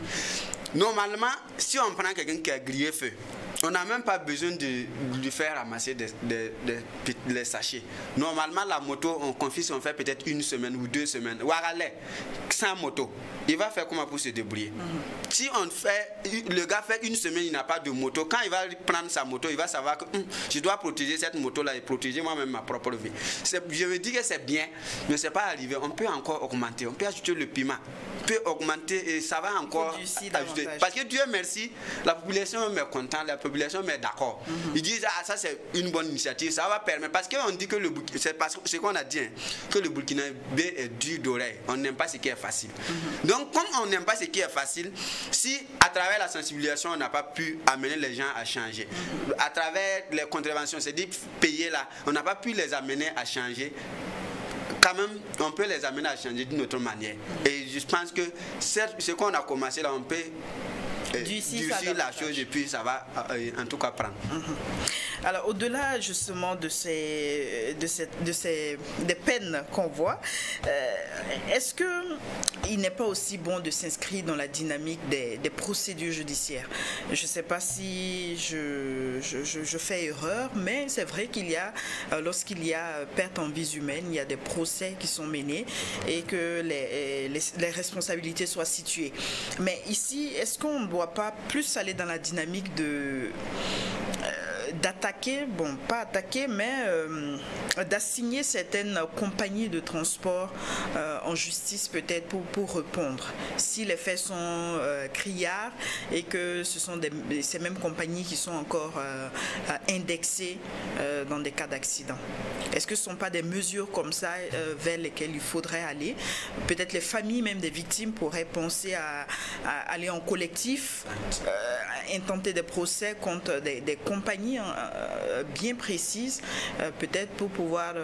Normalement, si on prend quelqu'un qui a grillé feu, on n'a même pas besoin de lui faire ramasser les sachets. Normalement, la moto, on confie, on fait peut-être 1 semaine ou 2 semaines. Ouaralais, sans moto, il va faire comment pour se débrouiller? Si on fait, le gars fait 1 semaine, il n'a pas de moto. Quand il va prendre sa moto, il va savoir que je dois protéger cette moto-là et protéger moi-même ma propre vie. Je me dis que c'est bien, mais ce n'est pas arrivé. On peut encore augmenter, on peut ajouter le piment, on peut augmenter et ça va encore ajouter. Parce que Dieu merci, la population est contente, la population est d'accord. Ils disent, ah, ça c'est une bonne initiative, ça va permettre. Parce qu'on dit que c'est ce qu'on a dit, hein, que le Burkinabé est dur d'oreille. On n'aime pas ce qui est facile. Donc, comme on n'aime pas ce qui est facile, si à travers la sensibilisation, on n'a pas pu amener les gens à changer, à travers les contraventions, c'est-à-dire payer là, on n'a pas pu les amener à changer, quand même, on peut les amener à changer d'une autre manière. Et je pense que ce qu'on a commencé là, on peut durcir la chose et puis ça va en tout cas prendre. Alors au-delà justement des peines qu'on voit, est-ce qu'il n'est pas aussi bon de s'inscrire dans la dynamique des procédures judiciaires? Je ne sais pas si je fais erreur, mais c'est vrai qu'il y a, lorsqu'il y a perte en vies humaines, il y a des procès qui sont menés et que les responsabilités soient situées. Mais ici, est-ce qu'on ne doit pas plus aller dans la dynamique d'attaquer, bon pas attaquer, mais d'assigner certaines compagnies de transport en justice peut-être pour répondre. Si les faits sont criards et que ce sont ces mêmes compagnies qui sont encore indexées dans des cas d'accident. Est-ce que ce ne sont pas des mesures comme ça vers lesquelles il faudrait aller? Peut-être les familles même des victimes pourraient penser à aller en collectif, intenter des procès contre des compagnies bien précises, peut-être pour pouvoir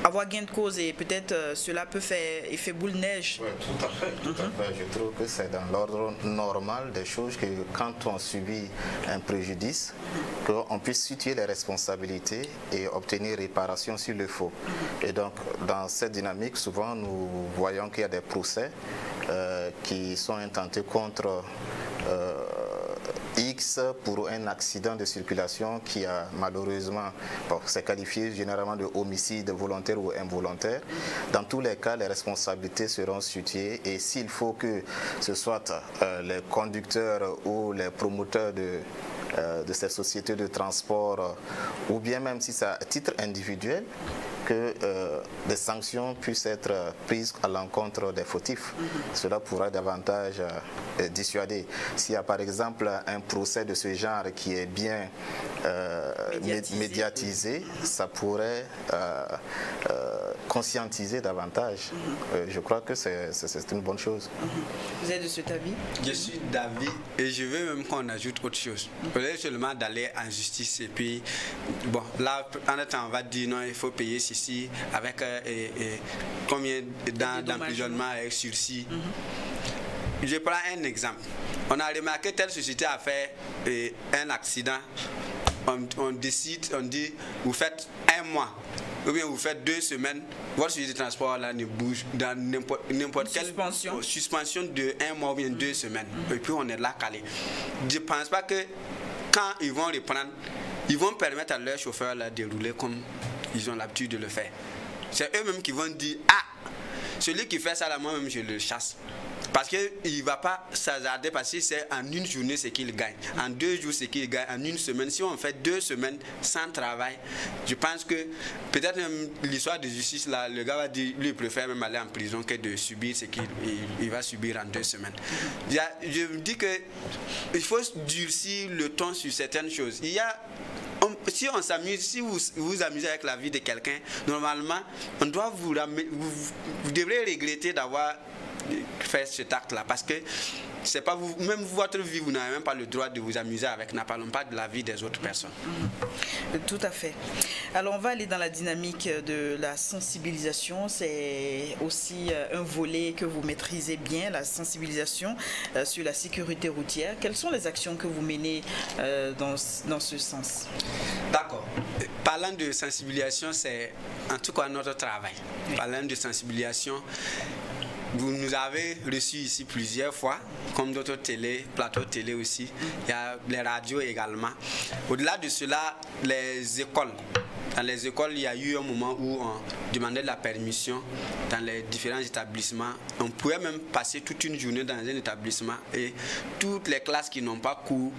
avoir gain de cause, et peut-être cela peut faire effet boule de neige. Oui, tout à fait, tout à fait. Je trouve que c'est dans l'ordre normal des choses que quand on subit un préjudice, qu'on puisse situer les responsabilités et obtenir réparation sur le faux. Et donc, dans cette dynamique, souvent, nous voyons qu'il y a des procès qui sont intentés contre X pour un accident de circulation qui a malheureusement, c'est qualifié généralement de homicide volontaire ou involontaire. Dans tous les cas, les responsabilités seront situées, et s'il faut que ce soit les conducteurs ou les promoteurs de ces sociétés de transport, ou bien même si c'est à titre individuel, que des sanctions puissent être prises à l'encontre des fautifs. Cela pourra davantage dissuader. S'il y a par exemple un procès de ce genre qui est bien médiatisé, ça pourrait conscientiser davantage. Je crois que c'est une bonne chose. Vous êtes de cet avis? Je suis d'avis, et je veux même qu'on ajoute autre chose. Peut-être seulement d'aller en justice et puis, bon, là, en attendant, on va dire non, il faut payer ceci avec combien d'emprisonnement avec sursis. Je prends un exemple. On a remarqué telle société a fait un accident. On décide, on dit, vous faites 1 mois, ou bien vous faites 2 semaines, votre société de transport là ne bouge dans n'importe quelle suspension de 1 mois ou bien 2 semaines. Et puis on est là calé. Je ne pense pas que quand ils vont reprendre, ils vont permettre à leurs chauffeurs là, de rouler comme ils ont l'habitude de le faire. C'est eux-mêmes qui vont dire, ah, celui qui fait ça là, moi-même je le chasse. Parce qu'il ne va pas s'hasarder, parce que c'est en une journée ce qu'il gagne, en 2 jours ce qu'il gagne, en une semaine. Si on fait 2 semaines sans travail, je pense que peut-être même l'histoire de justice, là, le gars va dire, lui il préfère même aller en prison que de subir ce qu'il va subir en 2 semaines. Je me dis qu'il faut durcir le ton sur certaines choses. Si on s'amuse, si vous vous amusez avec la vie de quelqu'un, normalement, on doit vous devrez regretter d'avoir fait cet acte-là, parce que c'est pas vous, même votre vie, vous n'avez même pas le droit de vous amuser avec. Ne parlons pas de la vie des autres personnes. Tout à fait. Alors on va aller dans la dynamique de la sensibilisation. C'est aussi un volet que vous maîtrisez bien, la sensibilisation sur la sécurité routière. Quelles sont les actions que vous menez dans ce sens? D'accord. Parlant de sensibilisation, c'est en tout cas notre travail. Parlant de sensibilisation, vous nous avez reçus ici plusieurs fois, comme d'autres plateaux télé aussi. Il y a les radios également. Au-delà de cela, les écoles. Dans les écoles, il y a eu un moment où on demandait de la permission dans les différents établissements. On pouvait même passer toute une journée dans un établissement, et toutes les classes qui n'ont pas cours,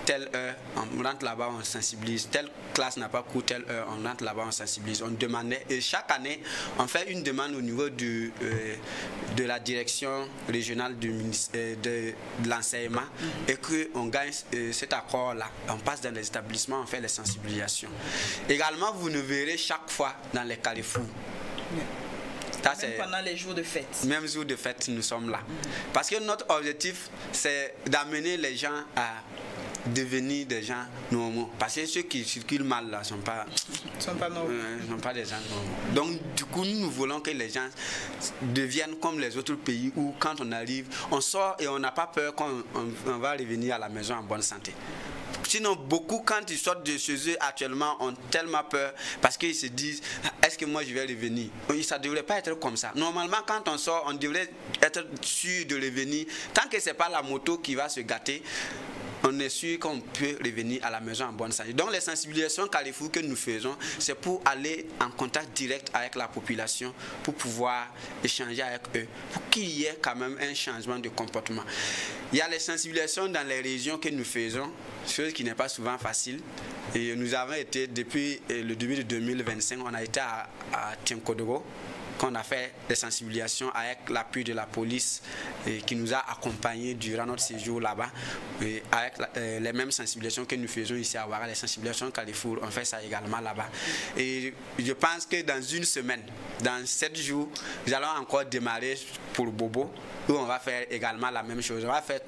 telle heure, on rentre là-bas, on sensibilise. Telle classe n'a pas cours, telle heure, on rentre là-bas, on sensibilise. On demandait, et chaque année, on fait une demande au niveau de la direction régionale de l'enseignement, et qu'on gagne cet accord-là. On passe dans les établissements, on fait les sensibilisations. Également, vous nous verrez chaque fois dans les carrefours. Même pendant les jours de fête. Même jours de fête, nous sommes là. Parce que notre objectif, c'est d'amener les gens à devenir des gens normaux. Parce que ceux qui circulent mal là ne sont pas normaux. Sont pas des gens normaux. Donc du coup, nous voulons que les gens deviennent comme les autres pays, où quand on arrive, on sort et on n'a pas peur qu'on va revenir à la maison en bonne santé. Sinon, beaucoup, quand ils sortent de chez eux actuellement, ont tellement peur parce qu'ils se disent, est-ce que moi je vais revenir? Ça ne devrait pas être comme ça. Normalement, quand on sort, on devrait être sûr de revenir. Tant que ce n'est pas la moto qui va se gâter, on est sûr qu'on peut revenir à la maison en bonne santé. Donc les sensibilisations Carrefour que nous faisons, c'est pour aller en contact direct avec la population, pour pouvoir échanger avec eux, pour qu'il y ait quand même un changement de comportement. Il y a les sensibilisations dans les régions que nous faisons, chose qui n'est pas souvent facile. Et nous avons été, depuis le début de 2025, on a été à Tienkodoro, qu'on a fait des sensibilisations avec l'appui de la police qui nous a accompagnés durant notre séjour là-bas, avec les mêmes sensibilisations que nous faisons ici à Ouaga, les sensibilisations Carrefour, on fait ça également là-bas. Et je pense que dans une semaine, dans 7 jours, nous allons encore démarrer pour Bobo, où on va faire également la même chose. On va faire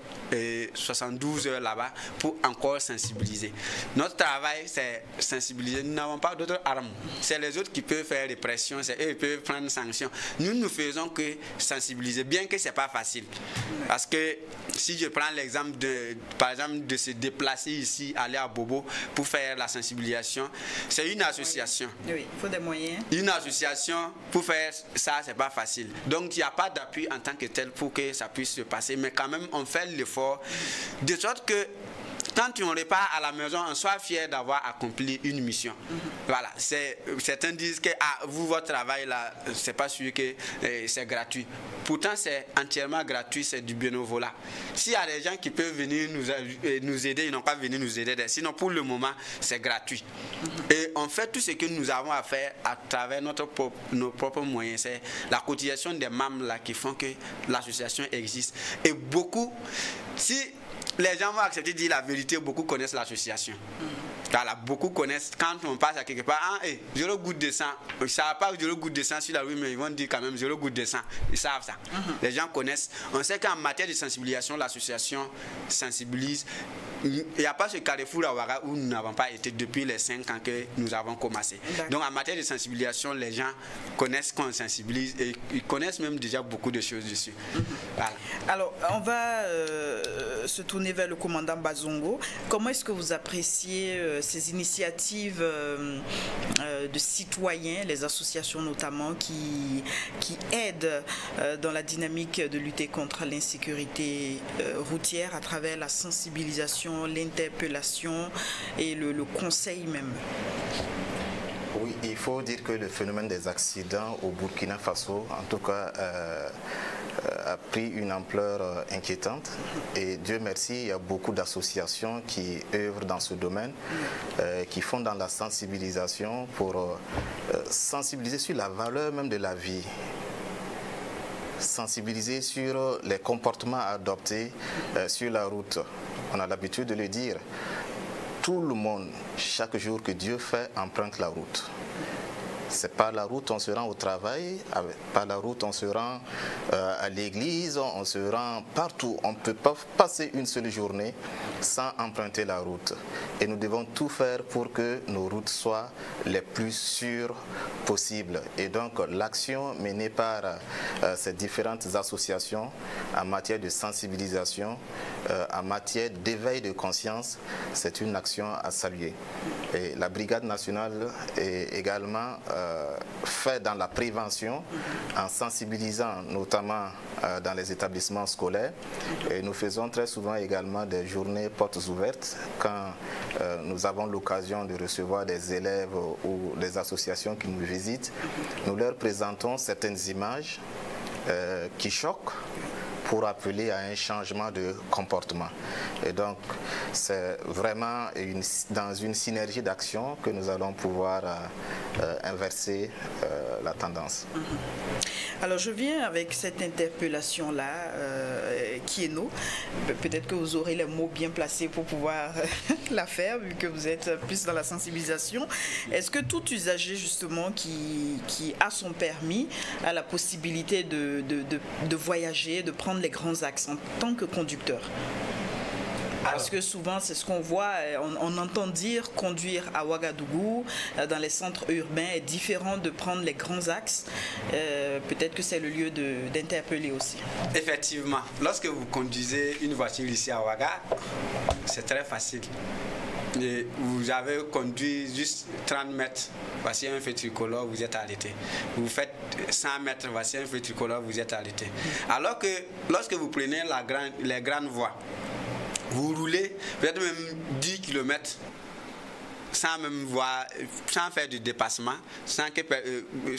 72 heures là-bas pour encore sensibiliser. Notre travail, c'est sensibiliser. Nous n'avons pas d'autres armes. C'est les autres qui peuvent faire répression, c'est eux qui peuvent prendre sanctions. Nous ne faisons que sensibiliser, bien que ce n'est pas facile. Parce que si je prends l'exemple par exemple, de se déplacer ici, aller à Bobo pour faire la sensibilisation, c'est une association. Oui, il faut des moyens. Une association, pour faire ça, c'est pas facile. Donc, il n'y a pas d'appui en tant que tel pour que ça puisse se passer. Mais quand même, on fait l'effort de sorte que quand on repart à la maison, on soit fier d'avoir accompli une mission. Voilà. Certains disent que vous, votre travail là, c'est pas sûr que c'est gratuit. Pourtant, c'est entièrement gratuit, c'est du bénévolat. S'il y a des gens qui peuvent venir nous aider, ils n'ont pas venu nous aider. Sinon, pour le moment, c'est gratuit. Et on fait tout ce que nous avons à faire à travers nos propres moyens. C'est la cotisation des membres là qui font que l'association existe. Et beaucoup, si les gens vont accepter de dire la vérité, beaucoup connaissent l'association. Voilà, beaucoup connaissent, quand on passe à quelque part, j'ai le goût de sang. Ils ne savent pas que j'ai le goût de sang sur la rue, mais ils vont dire quand même j'ai le goût de sang. Ils savent ça. Les gens connaissent. On sait qu'en matière de sensibilisation, l'association sensibilise. Il n'y a pas ce carrefour à Ouaga où nous n'avons pas été depuis les 5 ans que nous avons commencé. Donc en matière de sensibilisation, les gens connaissent qu'on sensibilise et ils connaissent même déjà beaucoup de choses dessus. Voilà. Alors, on va se tourner vers le commandant Bazongo. Comment est-ce que vous appréciez ces initiatives de citoyens, les associations notamment, qui aident dans la dynamique de lutter contre l'insécurité routière à travers la sensibilisation, l'interpellation et le conseil même? Oui, il faut dire que le phénomène des accidents au Burkina Faso, en tout cas, a pris une ampleur inquiétante. Et Dieu merci, il y a beaucoup d'associations qui œuvrent dans ce domaine, qui font dans la sensibilisation pour sensibiliser sur la valeur même de la vie. Sensibiliser sur les comportements à adopter sur la route. On a l'habitude de le dire. Tout le monde, chaque jour que Dieu fait, emprunte la route. C'est par la route on se rend au travail, par la route on se rend à l'église, on se rend partout. On ne peut pas passer une seule journée sans emprunter la route. Et nous devons tout faire pour que nos routes soient les plus sûres possibles. Et donc l'action menée par ces différentes associations en matière de sensibilisation, en matière d'éveil de conscience, c'est une action à saluer. Et la Brigade nationale est également fait dans la prévention en sensibilisant notamment dans les établissements scolaires. Et nous faisons très souvent également des journées portes ouvertes quand nous avons l'occasion de recevoir des élèves ou des associations qui nous visitent. Nous leur présentons certaines images qui choquent pour appeler à un changement de comportement. Et donc, c'est vraiment dans une synergie d'action que nous allons pouvoir inverser la tendance. Alors, je viens avec cette interpellation-là, Kieno. Peut-être que vous aurez les mots bien placés pour pouvoir la faire, vu que vous êtes plus dans la sensibilisation. Est-ce que tout usager, justement, qui a son permis, a la possibilité de voyager, de prendre les grands axes en tant que conducteur? Parce que souvent, c'est ce qu'on voit, on entend dire conduire à Ouagadougou, dans les centres urbains, est différent de prendre les grands axes. Peut-être que c'est le lieu d'interpeller aussi. Effectivement, lorsque vous conduisez une voiture ici à Ouaga, c'est très facile. Et vous avez conduit juste 30 mètres, voici un feu tricolore, vous êtes arrêté. Vous faites 100 mètres, voici un feu tricolore, vous êtes arrêté. Alors que lorsque vous prenez les grandes voies, vous roulez peut-être même 10 km sans faire de dépassement, sans que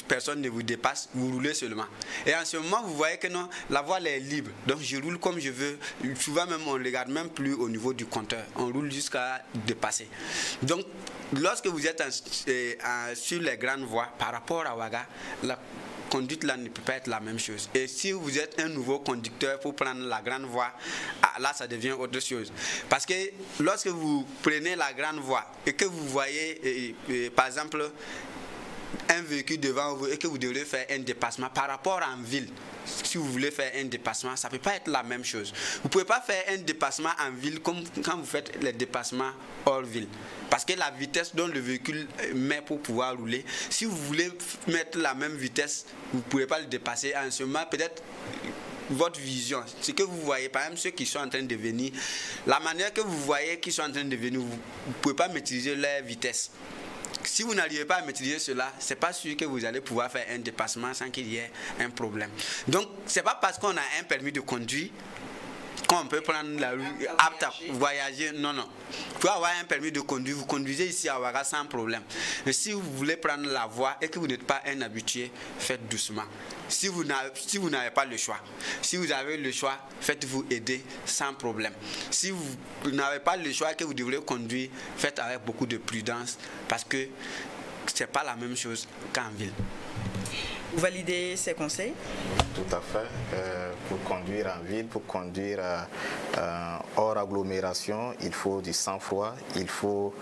personne ne vous dépasse, vous roulez seulement. Et en ce moment, vous voyez que non, la voie est libre. Donc je roule comme je veux. Souvent même, on ne regarde même plus au niveau du compteur. On roule jusqu'à dépasser. Donc, lorsque vous êtes sur les grandes voies, par rapport à Ouaga, conduite là ne peut pas être la même chose. Et si vous êtes un nouveau conducteur pour prendre la grande voie, là ça devient autre chose. Parce que lorsque vous prenez la grande voie et que vous voyez, par exemple, un véhicule devant vous et que vous devez faire un dépassement par rapport à en ville, si vous voulez faire un dépassement, ça ne peut pas être la même chose. Vous ne pouvez pas faire un dépassement en ville comme quand vous faites les dépassements hors ville. Parce que la vitesse dont le véhicule met pour pouvoir rouler, si vous voulez mettre la même vitesse, vous ne pouvez pas le dépasser. En ce moment, peut-être votre vision, ce que vous voyez, par exemple ceux qui sont en train de venir, la manière que vous voyez qu'ils sont en train de venir, vous ne pouvez pas maîtriser leur vitesse. Si vous n'arrivez pas à maîtriser cela, c'est pas sûr que vous allez pouvoir faire un dépassement sans qu'il y ait un problème. Donc, c'est pas parce qu'on a un permis de conduire qu'on peut prendre la rue apte à voyager. Non, non. Pour avoir un permis de conduire, vous conduisez ici à Ouaga sans problème. Mais si vous voulez prendre la voie et que vous n'êtes pas un habitué, faites doucement. Si vous n'avez pas le choix, si vous avez le choix, faites-vous aider sans problème. Si vous n'avez pas le choix que vous devrez conduire, faites avec beaucoup de prudence parce que ce n'est pas la même chose qu'en ville. Vous validez ces conseils? Tout à fait. Pour conduire en ville, pour conduire hors agglomération, il faut du sang-froid, il faut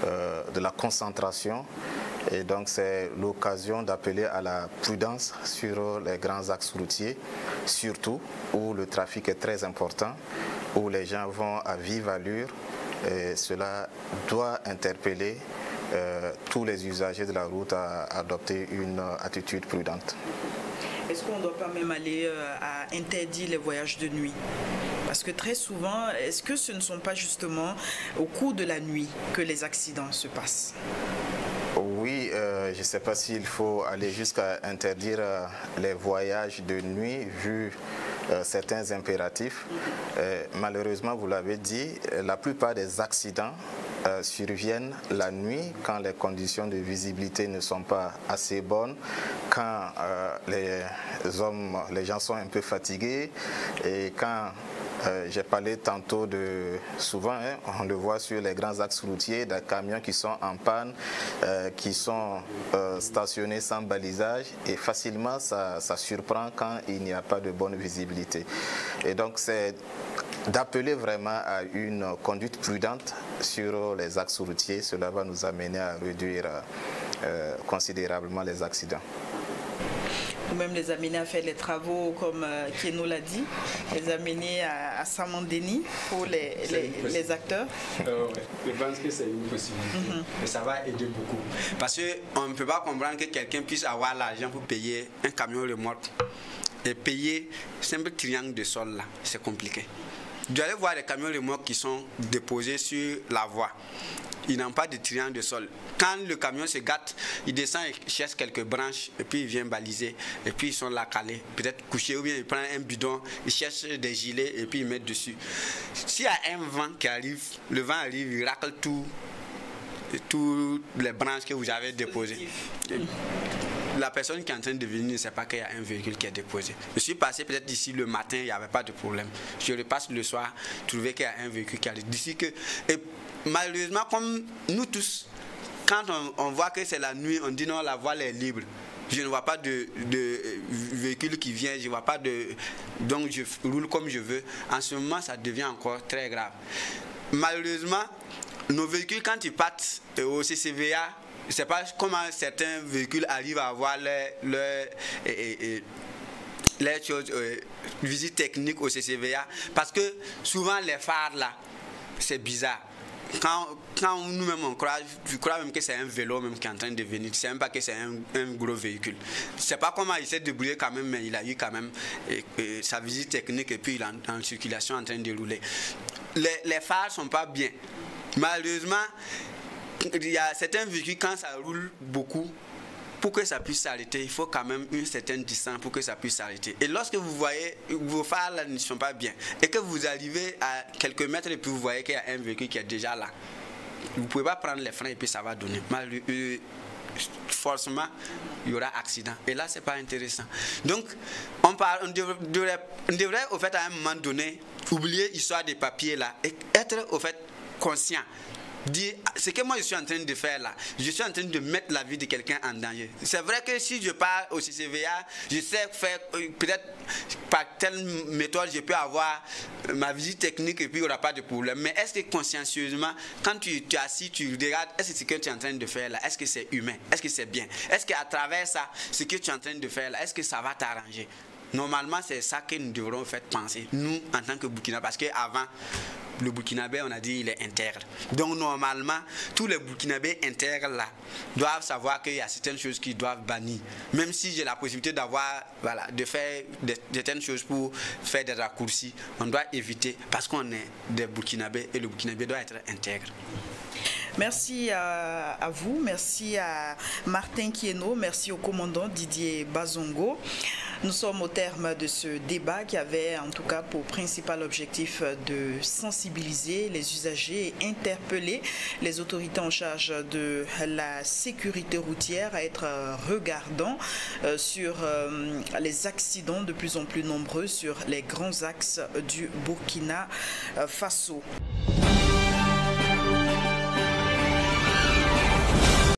de la concentration. Et donc c'est l'occasion d'appeler à la prudence sur les grands axes routiers, surtout où le trafic est très important, où les gens vont à vive allure. Et cela doit interpeller tous les usagers de la route à adopter une attitude prudente. Est-ce qu'on ne doit pas même aller à interdire les voyages de nuit? Parce que très souvent, est-ce que ce ne sont pas justement au cours de la nuit que les accidents se passent? Oui, je ne sais pas s'il faut aller jusqu'à interdire les voyages de nuit vu certains impératifs. Malheureusement, vous l'avez dit, la plupart des accidents surviennent la nuit quand les conditions de visibilité ne sont pas assez bonnes, quand les gens sont un peu fatigués et quand j'ai parlé tantôt de, souvent, on le voit sur les grands axes routiers, des camions qui sont en panne, qui sont stationnés sans balisage et facilement ça surprend quand il n'y a pas de bonne visibilité. Et donc c'est d'appeler vraiment à une conduite prudente sur les axes routiers, cela va nous amener à réduire considérablement les accidents. Ou même les amener à faire les travaux comme Keno l'a dit, les amener à Samandeni pour les acteurs. Je pense que c'est une possibilité et ça va aider beaucoup. Parce qu'on ne peut pas comprendre que quelqu'un puisse avoir l'argent pour payer un camion remorque et payer un simple triangle de sol là, c'est compliqué. Vous allez voir les camions remorques qui sont déposés sur la voie. Ils n'ont pas de triangle de sol. Quand le camion se gâte, il descend, il cherche quelques branches et puis il vient baliser. Et puis ils sont là calés, peut-être couchés, ou bien il prend un bidon, il cherche des gilets et puis il met dessus. S'il y a un vent qui arrive, le vent arrive, il racle toutes les branches que vous avez déposées. La personne qui est en train de venir ne sait pas qu'il y a un véhicule qui est déposé. Je suis passé peut-être d'ici le matin, il n'y avait pas de problème. Je repasse le soir, trouver qu'il y a un véhicule qui arrive. D'ici que... Et malheureusement, comme nous tous, quand on voit que c'est la nuit, on dit non, la voie est libre. Je ne vois pas de véhicule qui vient, je ne vois pas de... Donc je roule comme je veux. En ce moment, ça devient encore très grave. Malheureusement, nos véhicules, quand ils partent au CCVA, je ne sais pas comment certains véhicules arrivent à avoir les choses, visite technique au CCVA, parce que souvent les phares là, c'est bizarre. Quand nous-mêmes on croit, je crois même que c'est un vélo même qui est en train de venir, je ne sais même pas que c'est un gros véhicule. Je ne sais pas comment il s'est débrouillé quand même, mais il a eu quand même sa visite technique et puis il est en circulation en train de rouler. Les phares ne sont pas bien. Malheureusement, il y a certains véhicules, quand ça roule beaucoup, pour que ça puisse s'arrêter, il faut quand même une certaine distance pour que ça puisse s'arrêter. Et lorsque vous voyez, vos phares là, ne sont pas bien, et que vous arrivez à quelques mètres et puis vous voyez qu'il y a un véhicule qui est déjà là, vous ne pouvez pas prendre les freins et puis ça va donner. Forcément, il y aura accident. Et là, ce n'est pas intéressant. Donc, on devrait, au fait, à un moment donné, oublier l'histoire des papiers là, et être, au fait, conscient dire ce que moi je suis en train de faire là, je suis en train de mettre la vie de quelqu'un en danger. C'est vrai que si je pars au CCVA, je sais faire peut-être par telle méthode je peux avoir ma visite technique et puis il n'y aura pas de problème. Mais est-ce que consciencieusement, quand tu es assis, tu regardes, est-ce que ce que tu es en train de faire là, est-ce que c'est humain, est-ce que c'est bien, est-ce qu'à travers ça, ce que tu es en train de faire là, est-ce que ça va t'arranger? Normalement, c'est ça que nous devrons faire penser, nous, en tant que Burkina, parce qu'avant, le Burkinabé, on a dit, il est intègre. Donc, normalement, tous les Burkinabés intègres là doivent savoir qu'il y a certaines choses qui doivent bannir. Même si j'ai la possibilité d'avoir, voilà, de faire certaines choses pour faire des raccourcis, on doit éviter parce qu'on est des Burkinabés et le Burkinabé doit être intègre. Merci à vous, merci à Martin Kieno, merci au commandant Didier Bazongo. Nous sommes au terme de ce débat qui avait en tout cas pour principal objectif de sensibiliser les usagers et interpeller les autorités en charge de la sécurité routière à être regardants sur les accidents de plus en plus nombreux sur les grands axes du Burkina Faso.